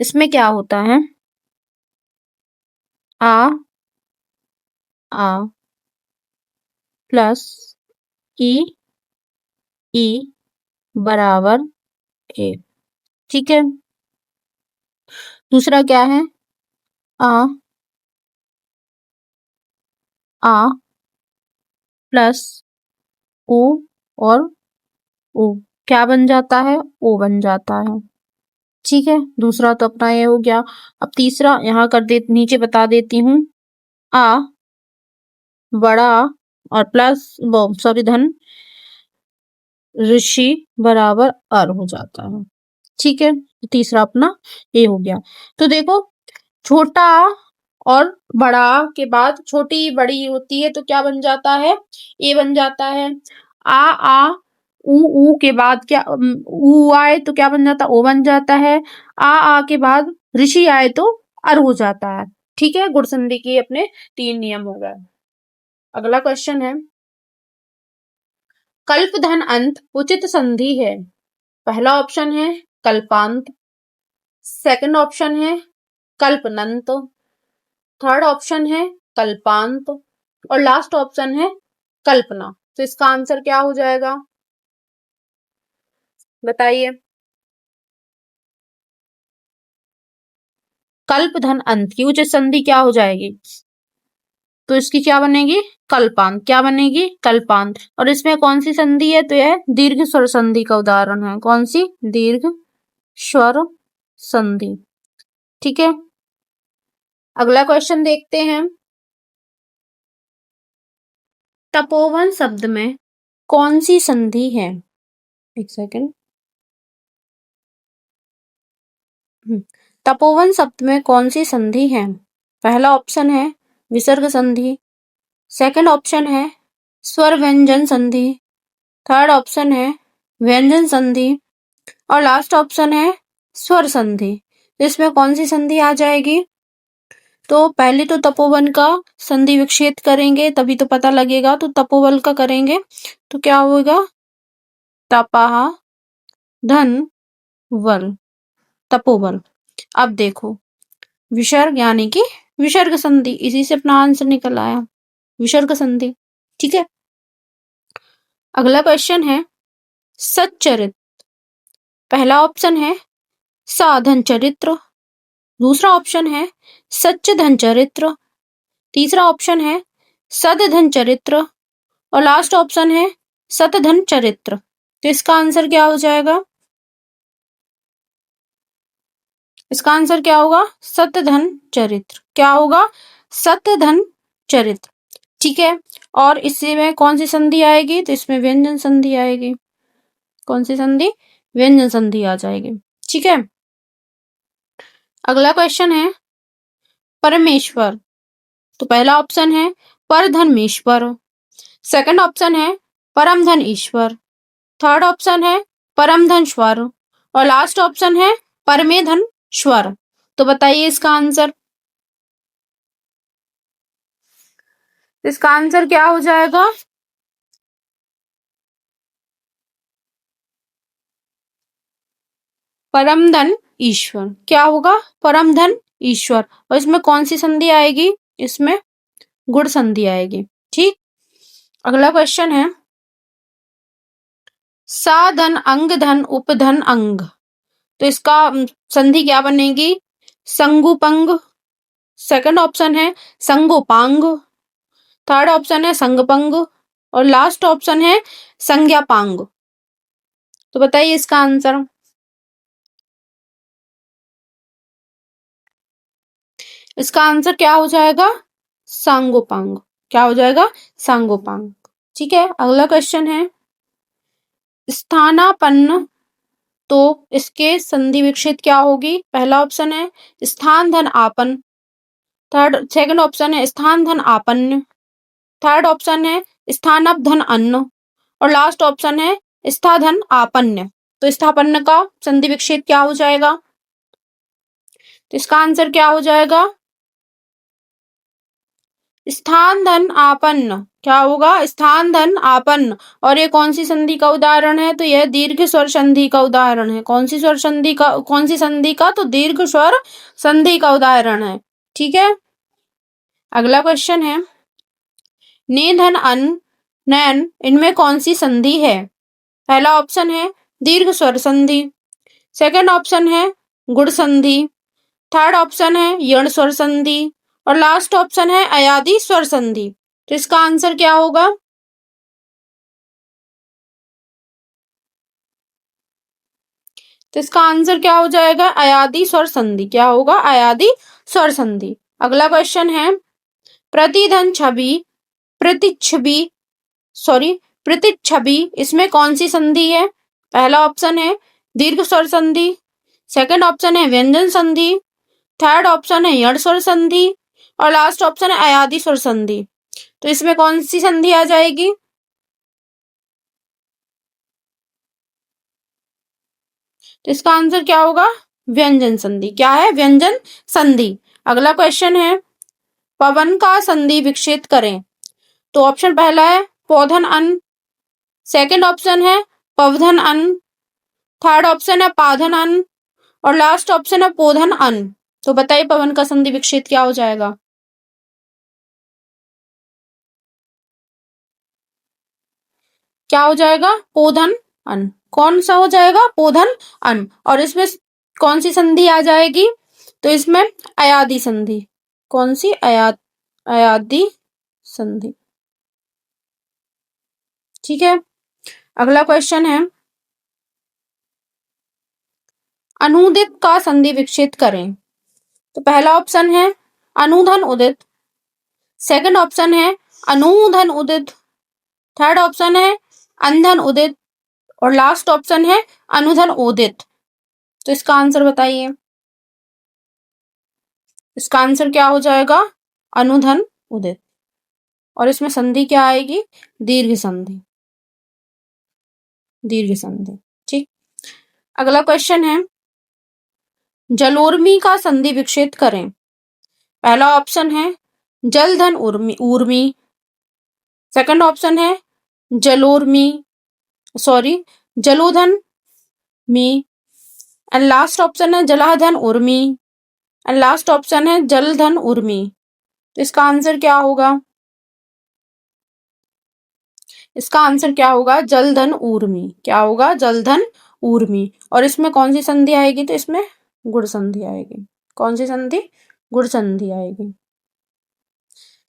इसमें क्या होता है, आ आ प्लस ई ई बराबर ए, ठीक है। दूसरा क्या है, आ आ प्लस ओ और ओ क्या बन जाता है, ओ बन जाता है, ठीक है। दूसरा तो अपना ये हो गया। अब तीसरा यहाँ कर दे, नीचे बता देती हूँ। आ बड़ा और प्लस सॉरी धन ऋषि बराबर अर हो जाता है, ठीक है। तीसरा अपना ये हो गया। तो देखो छोटा और बड़ा के बाद छोटी बड़ी होती है तो क्या बन जाता है, ए बन जाता है। आ ऊ के बाद क्या ऊ आए तो क्या बन जाता, ओ बन जाता है। आ के बाद ऋषि आए तो अर हो जाता है, ठीक है। गुण संधि के अपने 3 नियम हो गए। अगला क्वेश्चन है, कल्प धन अंत उचित संधि है। पहला ऑप्शन है कल्पांत, सेकंड ऑप्शन है कल्पनंत, थर्ड ऑप्शन है कल्पांत और लास्ट ऑप्शन है कल्पना। तो इसका आंसर क्या हो जाएगा, बताइए। कल्प धन अंत की उचित संधि क्या हो जाएगी, तो इसकी क्या बनेगी, कल्पांत। क्या बनेगी, कल्पांत। और इसमें कौन सी संधि है, तो यह दीर्घ स्वर संधि का उदाहरण है। कौन सी, दीर्घ स्वर संधि, ठीक है। अगला क्वेश्चन देखते हैं, तपोवन शब्द में कौन सी संधि है, एक सेकेंड। तपोवन शब्द में कौन सी संधि है। पहला ऑप्शन है विसर्ग संधि, सेकंड ऑप्शन है स्वर व्यंजन संधि, थर्ड ऑप्शन है व्यंजन संधि और लास्ट ऑप्शन है स्वर संधि। इसमें कौन सी संधि आ जाएगी, तो पहले तो तपोवन का संधि विच्छेद करेंगे तभी तो पता लगेगा। तो तपोवन का करेंगे तो क्या होगा, तपाह धन वल, तपोवन। अब देखो विसर्ग यानी कि विसर्ग संधि, इसी से अपना आंसर निकल आया, विसर्ग संधि, ठीक है। अगला क्वेश्चन है सच्चरित्र। पहला ऑप्शन है साधन चरित्र, दूसरा ऑप्शन है सच्च धन चरित्र, तीसरा ऑप्शन है सदधन चरित्र और लास्ट ऑप्शन है सतधन चरित्र। तो इसका आंसर क्या हो जाएगा, इसका आंसर क्या होगा, सतधन चरित्र। क्या होगा, सतधन चरित्र, ठीक है। और इसी में कौन सी संधि आएगी, तो इसमें व्यंजन संधि आएगी। कौन सी संधि, व्यंजन संधि आ जाएगी, ठीक है। अगला क्वेश्चन है परमेश्वर। तो पहला ऑप्शन है परधर्मेश्वर, सेकंड ऑप्शन है परम धन ईश्वर, थर्ड ऑप्शन है परम धन स्वर और लास्ट ऑप्शन है परमे धन स्वर। तो बताइए इसका आंसर, इसका आंसर क्या हो जाएगा, परम धन ईश्वर। क्या होगा, परम धन ईश्वर। और इसमें कौन सी संधि आएगी, इसमें गुण संधि आएगी, ठीक। अगला क्वेश्चन है साधन अंग धन उपधन अंग। तो इसका संधि क्या बनेगी, संगुपंग, सेकंड ऑप्शन है संगोपांग, थर्ड ऑप्शन है संगपंग और लास्ट ऑप्शन है संज्ञापांग। तो बताइए इसका आंसर, इसका आंसर क्या हो जाएगा, सांगोपांग। क्या हो जाएगा, सांगोपांग, ठीक है। अगला क्वेश्चन है स्थानापन्न, तो इसके संधि विच्छेद क्या होगी? पहला ऑप्शन है स्थान धन आपन, सेकंड ऑप्शन है स्थान धन आपन्य, थर्ड ऑप्शन है स्थानप धन अन्न, और लास्ट ऑप्शन है स्था धन आपन्य। तो स्थापन्न का संधि विच्छेद क्या हो जाएगा? तो इसका आंसर क्या हो जाएगा? स्थान धन आपन्न। क्या होगा? स्थान धन आपन्न। और ये कौन सी संधि का उदाहरण है? तो यह दीर्घ स्वर संधि का उदाहरण है। कौन सी स्वर संधि का? कौन सी संधि का? तो दीर्घ स्वर संधि का उदाहरण है। ठीक है, अगला क्वेश्चन है ने धन अन नैन, इनमें कौन सी संधि है? पहला ऑप्शन है दीर्घ स्वर संधि, सेकंड ऑप्शन है गुण संधि, थर्ड ऑप्शन है यण स्वर संधि, और लास्ट ऑप्शन है अयादी स्वर संधि। तो इसका आंसर क्या होगा? तो इसका आंसर क्या हो जाएगा? अयादी स्वर संधि। क्या होगा? अयादी स्वर संधि। अगला क्वेश्चन है प्रतिधन छवि प्रतिच्छवि प्रतिच्छवि, इसमें कौन सी संधि है? पहला ऑप्शन है दीर्घ स्वर संधि, सेकंड ऑप्शन है व्यंजन संधि, थर्ड ऑप्शन है यण स्वर संधि, और लास्ट ऑप्शन है अयादी स्वर संधि। तो इसमें कौन सी संधि आ जाएगी? तो इसका आंसर क्या होगा? व्यंजन संधि। क्या है? व्यंजन संधि। अगला क्वेश्चन है पवन का संधि विच्छेद करें। तो ऑप्शन पहला है पौधन अन, सेकंड ऑप्शन है पवधन अन, थर्ड ऑप्शन है पाधन अन, और लास्ट ऑप्शन है पोधन अन। तो बताइए पवन का संधि विच्छेद क्या हो जाएगा? क्या हो जाएगा? पोधन अन। कौन सा हो जाएगा? पोधन अन। और इसमें कौन सी संधि आ जाएगी? तो इसमें अयादी संधि। कौन सी? अयादी संधि। ठीक है, अगला क्वेश्चन है अनुदित का संधि विच्छेद करें। तो पहला ऑप्शन है अनुधन उदित, सेकंड ऑप्शन है अनुधन उदित, थर्ड ऑप्शन है अंधन उदित, और लास्ट ऑप्शन है अनुधन उदित। तो इसका आंसर बताइए। इसका आंसर क्या हो जाएगा? अनुधन उदित। और इसमें संधि क्या आएगी? दीर्घ संधि। दीर्घ संधि। ठीक, अगला क्वेश्चन है जलोर्मी का संधि विच्छेद करें। पहला ऑप्शन है जलधन उर्मी ऊर्मी, सेकंड ऑप्शन है जलोर्मी जलोधन मी, एंड लास्ट ऑप्शन है जलाधन उर्मी, एंड लास्ट ऑप्शन है जलधन उर्मी। तो इसका आंसर क्या होगा? इसका आंसर क्या होगा? जलधन ऊर्मी। क्या होगा? जलधन ऊर्मी। और इसमें कौन सी संधि आएगी? तो इसमें गुण संधि आएगी। कौन सी संधि? गुण संधि आएगी।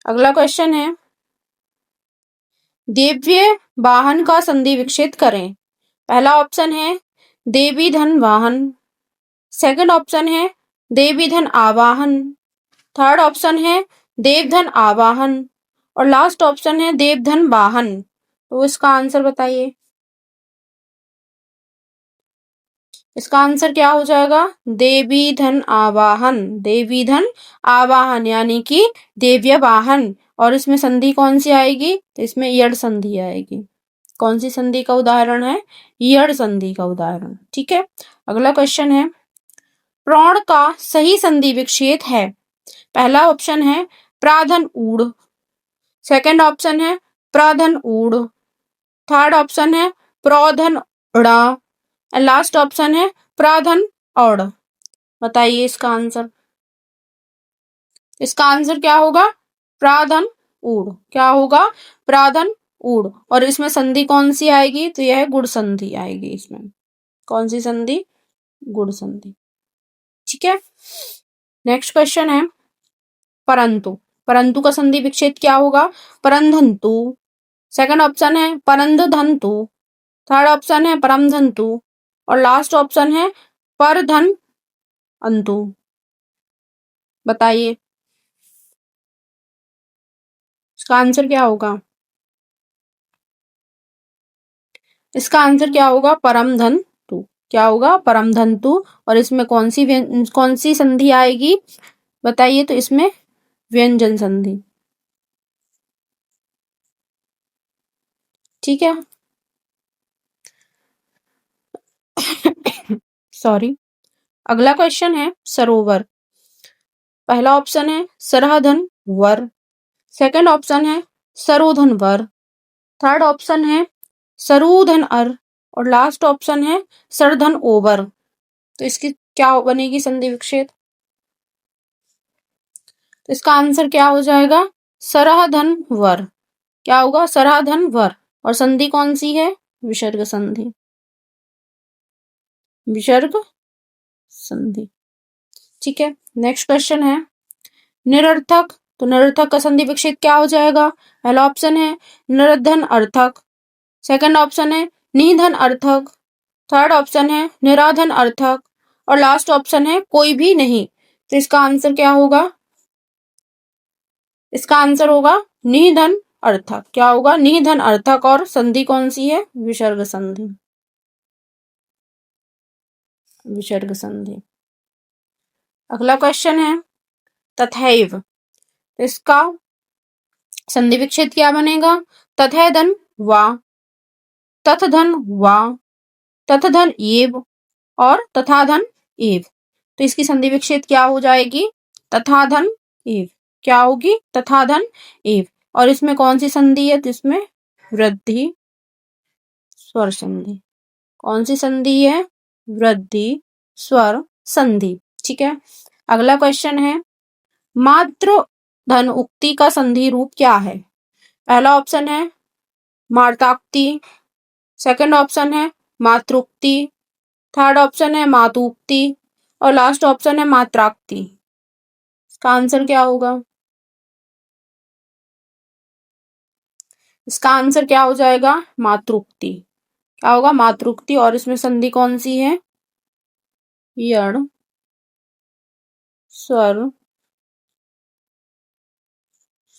अगला क्वेश्चन है देव्य वाहन का संधि विच्छेद करें। पहला ऑप्शन है देवी धन वाहन, सेकंड ऑप्शन है देवी धन आवाहन, थर्ड ऑप्शन है देवधन आवाहन, और लास्ट ऑप्शन है देवधन वाहन। तो इसका आंसर बताइए। इसका आंसर क्या हो जाएगा? देवी धन आवाहन। देवी धन आवाहन यानी कि देव्य वाहन। और इसमें संधि कौन सी आएगी? तो इसमें यड़ संधि आएगी। कौन सी संधि का उदाहरण है? यड़ संधि का उदाहरण। ठीक है, अगला क्वेश्चन है प्रण का सही संधि विच्छेद है। पहला ऑप्शन है प्राधन ऊड़, सेकंड ऑप्शन है प्राधन ऊड़, थर्ड ऑप्शन है प्रोधन ड़ा, लास्ट ऑप्शन है प्राधन औड़। बताइए इसका आंसर। इसका आंसर क्या होगा? प्राधन ऊड़। क्या होगा? प्राधन ऊड़। और इसमें संधि कौन सी आएगी? तो यह गुण संधि आएगी। इसमें कौन सी संधि? गुण संधि। ठीक है, नेक्स्ट क्वेश्चन है परंतु। परंतु का संधि विच्छेद क्या होगा? परंधंतु, सेकंड ऑप्शन है परंधधंतु, थर्ड ऑप्शन है परमधंतु, और लास्ट ऑप्शन है परधन अंतु। बताइए इसका आंसर क्या होगा? इसका आंसर क्या होगा? परम धंतु। क्या होगा? परम धंतु। और इसमें कौन सी संधि आएगी बताइए? तो इसमें व्यंजन संधि। ठीक है। सॉरी। अगला क्वेश्चन है सरोवर। पहला ऑप्शन है सरहधन वर, सेकंड ऑप्शन है सरोधन वर, थर्ड ऑप्शन है सरूधन अर, और लास्ट ऑप्शन है सरधन ओवर। तो इसकी क्या बनेगी संधि विच्छेद? तो इसका आंसर क्या हो जाएगा? सरहधन वर। क्या होगा? सरहधन वर। और संधि कौन सी है? विसर्ग संधि। विसर्ग संधि। ठीक है। नेक्स्ट क्वेश्चन है निरर्थक। तो निरर्थक का संधि विच्छेद क्या हो जाएगा? पहला ऑप्शन है निर्धन अर्थक, सेकंड ऑप्शन है निधन अर्थक, थर्ड ऑप्शन है निराधन अर्थक, और लास्ट ऑप्शन है कोई भी नहीं। तो इसका आंसर क्या होगा? इसका आंसर होगा निधन अर्थक। क्या होगा? निधन अर्थक। और संधि कौन सी है? विसर्ग संधि। विसर्ग संधि। अगला क्वेश्चन है तथैव। इसका संधि विच्छेद क्या बनेगा? तथैधन वा, तथधन वा, तथधन एव, और तथाधन एव। तो इसकी संधि विच्छेद क्या हो जाएगी? तथाधन एव। क्या होगी? तथाधन एव। और इसमें कौन सी संधि है? तो इसमें वृद्धि स्वर संधि। कौन सी संधि है? वृद्धि स्वर संधि। ठीक है। अगला क्वेश्चन है मात्र धन उक्ति का संधि रूप क्या है? पहला ऑप्शन है मार्ताक्ति, सेकंड ऑप्शन है मातृक्ति, थर्ड ऑप्शन है मातुक्ति, और लास्ट ऑप्शन है मात्राक्ति। इसका आंसर क्या होगा? इसका आंसर क्या हो जाएगा? मातृक्ति। क्या होगा? मातृक्ति। और इसमें संधि कौन सी है? यण स्वर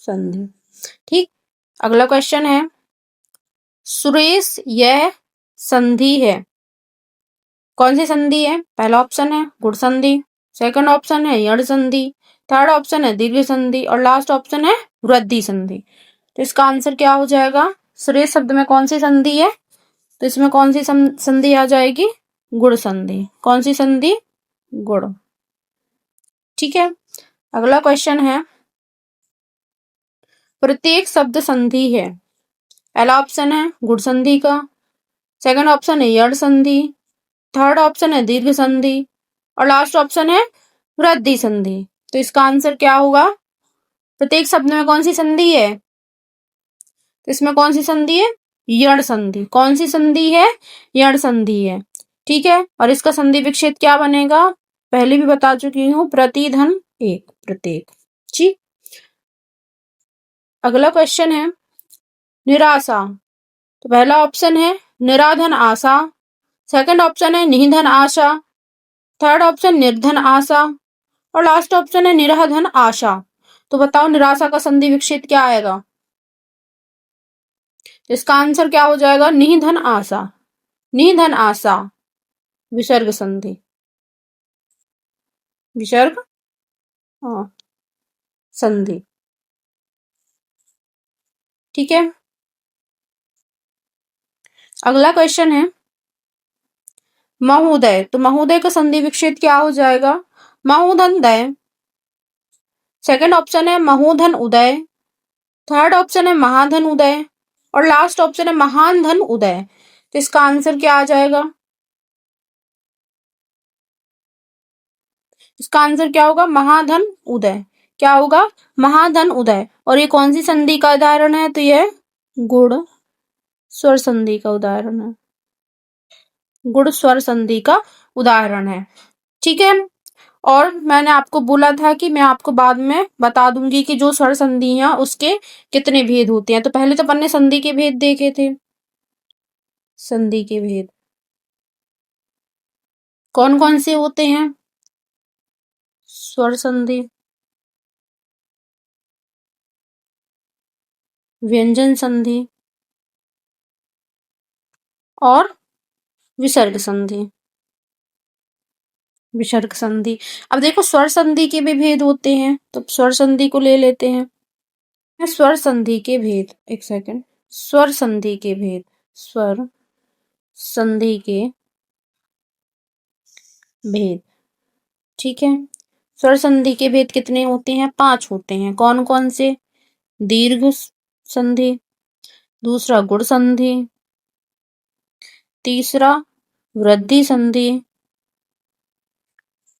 संधि। ठीक। अगला क्वेश्चन है सुरेश यह संधि है। कौन सी संधि है? पहला ऑप्शन है गुण संधि, सेकंड ऑप्शन है यण संधि, थर्ड ऑप्शन है दीर्घ संधि, और लास्ट ऑप्शन है वृद्धि संधि। तो इसका आंसर क्या हो जाएगा? सुरेश शब्द में कौन सी संधि है? तो इसमें कौन सी संधि आ जाएगी? गुण संधि। कौन सी संधि? गुण। ठीक है। अगला क्वेश्चन है प्रत्येक शब्द संधि है। पहला ऑप्शन है गुण संधि का, सेकंड ऑप्शन है यण संधि, थर्ड ऑप्शन है दीर्घ संधि, और लास्ट ऑप्शन है वृद्धि संधि। तो इसका आंसर क्या होगा? प्रत्येक शब्द में कौन सी संधि है? तो इसमें कौन सी संधि है? यण संधि। कौन सी संधि है? यण संधि है। ठीक है। और इसका संधि विच्छेद क्या बनेगा? पहले भी बता चुकी हूं, प्रतिधन एक, प्रत्येक। ठीक। अगला क्वेश्चन है निराशा। तो पहला ऑप्शन है निराधन आशा, सेकंड ऑप्शन है निधन आशा, थर्ड ऑप्शन निर्धन आशा, और लास्ट ऑप्शन है निराधन आशा। तो बताओ निराशा का संधि विच्छेद क्या आएगा? इसका आंसर क्या हो जाएगा? निधन आशा। निधन आशा। विसर्ग संधि। विसर्ग हाँ संधि। ठीक है। अगला क्वेश्चन है महोदय। तो महोदय का संधि विच्छेद क्या हो जाएगा? महोधन दय, सेकंड ऑप्शन है महोधन उदय, थर्ड ऑप्शन है महाधन उदय, और लास्ट ऑप्शन है महान धन उदय। तो इसका आंसर क्या आ जाएगा? इसका आंसर क्या होगा? महाधन उदय। क्या होगा? महाधन उदय। और ये कौन सी संधि का उदाहरण है? तो यह गुण स्वर संधि का उदाहरण है। गुण स्वर संधि का उदाहरण है। ठीक है। और मैंने आपको बोला था कि मैं आपको बाद में बता दूंगी कि जो स्वर संधि हैं उसके कितने भेद होते हैं। तो पहले तो अपन ने संधि के भेद देखे थे। संधि के भेद कौन कौन से होते हैं? स्वर संधि, व्यंजन संधि, और विसर्ग संधि। विसर्ग संधि। अब देखो स्वर संधि के भी भेद होते हैं, तो स्वर संधि को ले लेते हैं। स्वर संधि के भेद, एक सेकंड, स्वर संधि के भेद, स्वर संधि के भेद, ठीक है। स्वर संधि के भेद कितने होते हैं? 5 होते हैं। कौन कौन से? दीर्घ संधि, दूसरा गुण संधि, तीसरा वृद्धि संधि,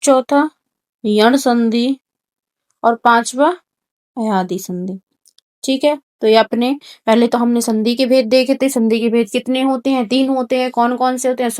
चौथा यण संधि और पांचवा अयादि संधि, ठीक है। तो ये अपने पहले तो हमने संधि के भेद देखे थे। संधि के भेद कितने होते हैं? 3 होते हैं। कौन कौन से होते हैं?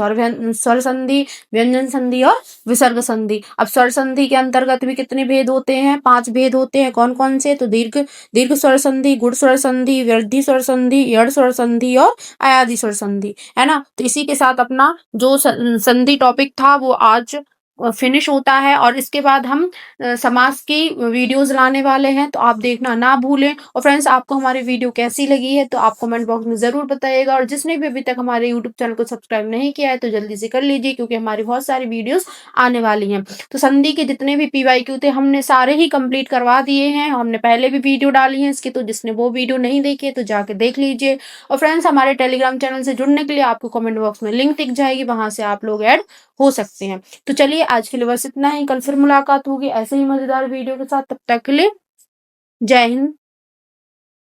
स्वर संधि, व्यंजन संधि और विसर्ग संधि। अब स्वर संधि के अंतर्गत भी कितने भेद होते हैं? 5 भेद होते हैं। कौन कौन से? तो दीर्घ स्वर संधि, गुण स्वर संधि, वृद्धि स्वर संधि, यड़ स्वर संधि और अयादि स्वर संधि, है ना। तो इसी के साथ अपना जो संधि टॉपिक था वो आज फिनिश होता है, और इसके बाद हम समास की वीडियोस लाने वाले हैं, तो आप देखना ना भूलें। और फ्रेंड्स, आपको हमारी वीडियो कैसी लगी है तो आप कमेंट बॉक्स में ज़रूर बताइएगा, और जिसने भी अभी तक हमारे यूट्यूब चैनल को सब्सक्राइब नहीं किया है तो जल्दी से कर लीजिए, क्योंकि हमारी बहुत सारी वीडियोस आने वाली हैं। तो संधि के जितने भी PYQ थे हमने सारे ही कंप्लीट करवा दिए हैं। हमने पहले भी वीडियो डाली है इसकी, तो जिसने वो वीडियो नहीं देखी है तो जाके देख लीजिए। और फ्रेंड्स, हमारे टेलीग्राम चैनल से जुड़ने के लिए आपको कमेंट बॉक्स में लिंक दिख जाएगी, वहां से आप लोग ऐड हो सकते हैं। तो चलिए आज के लिए बस इतना ही। कल फिर मुलाकात होगी ऐसे ही मजेदार वीडियो के साथ। तब तक के लिए जय हिंद।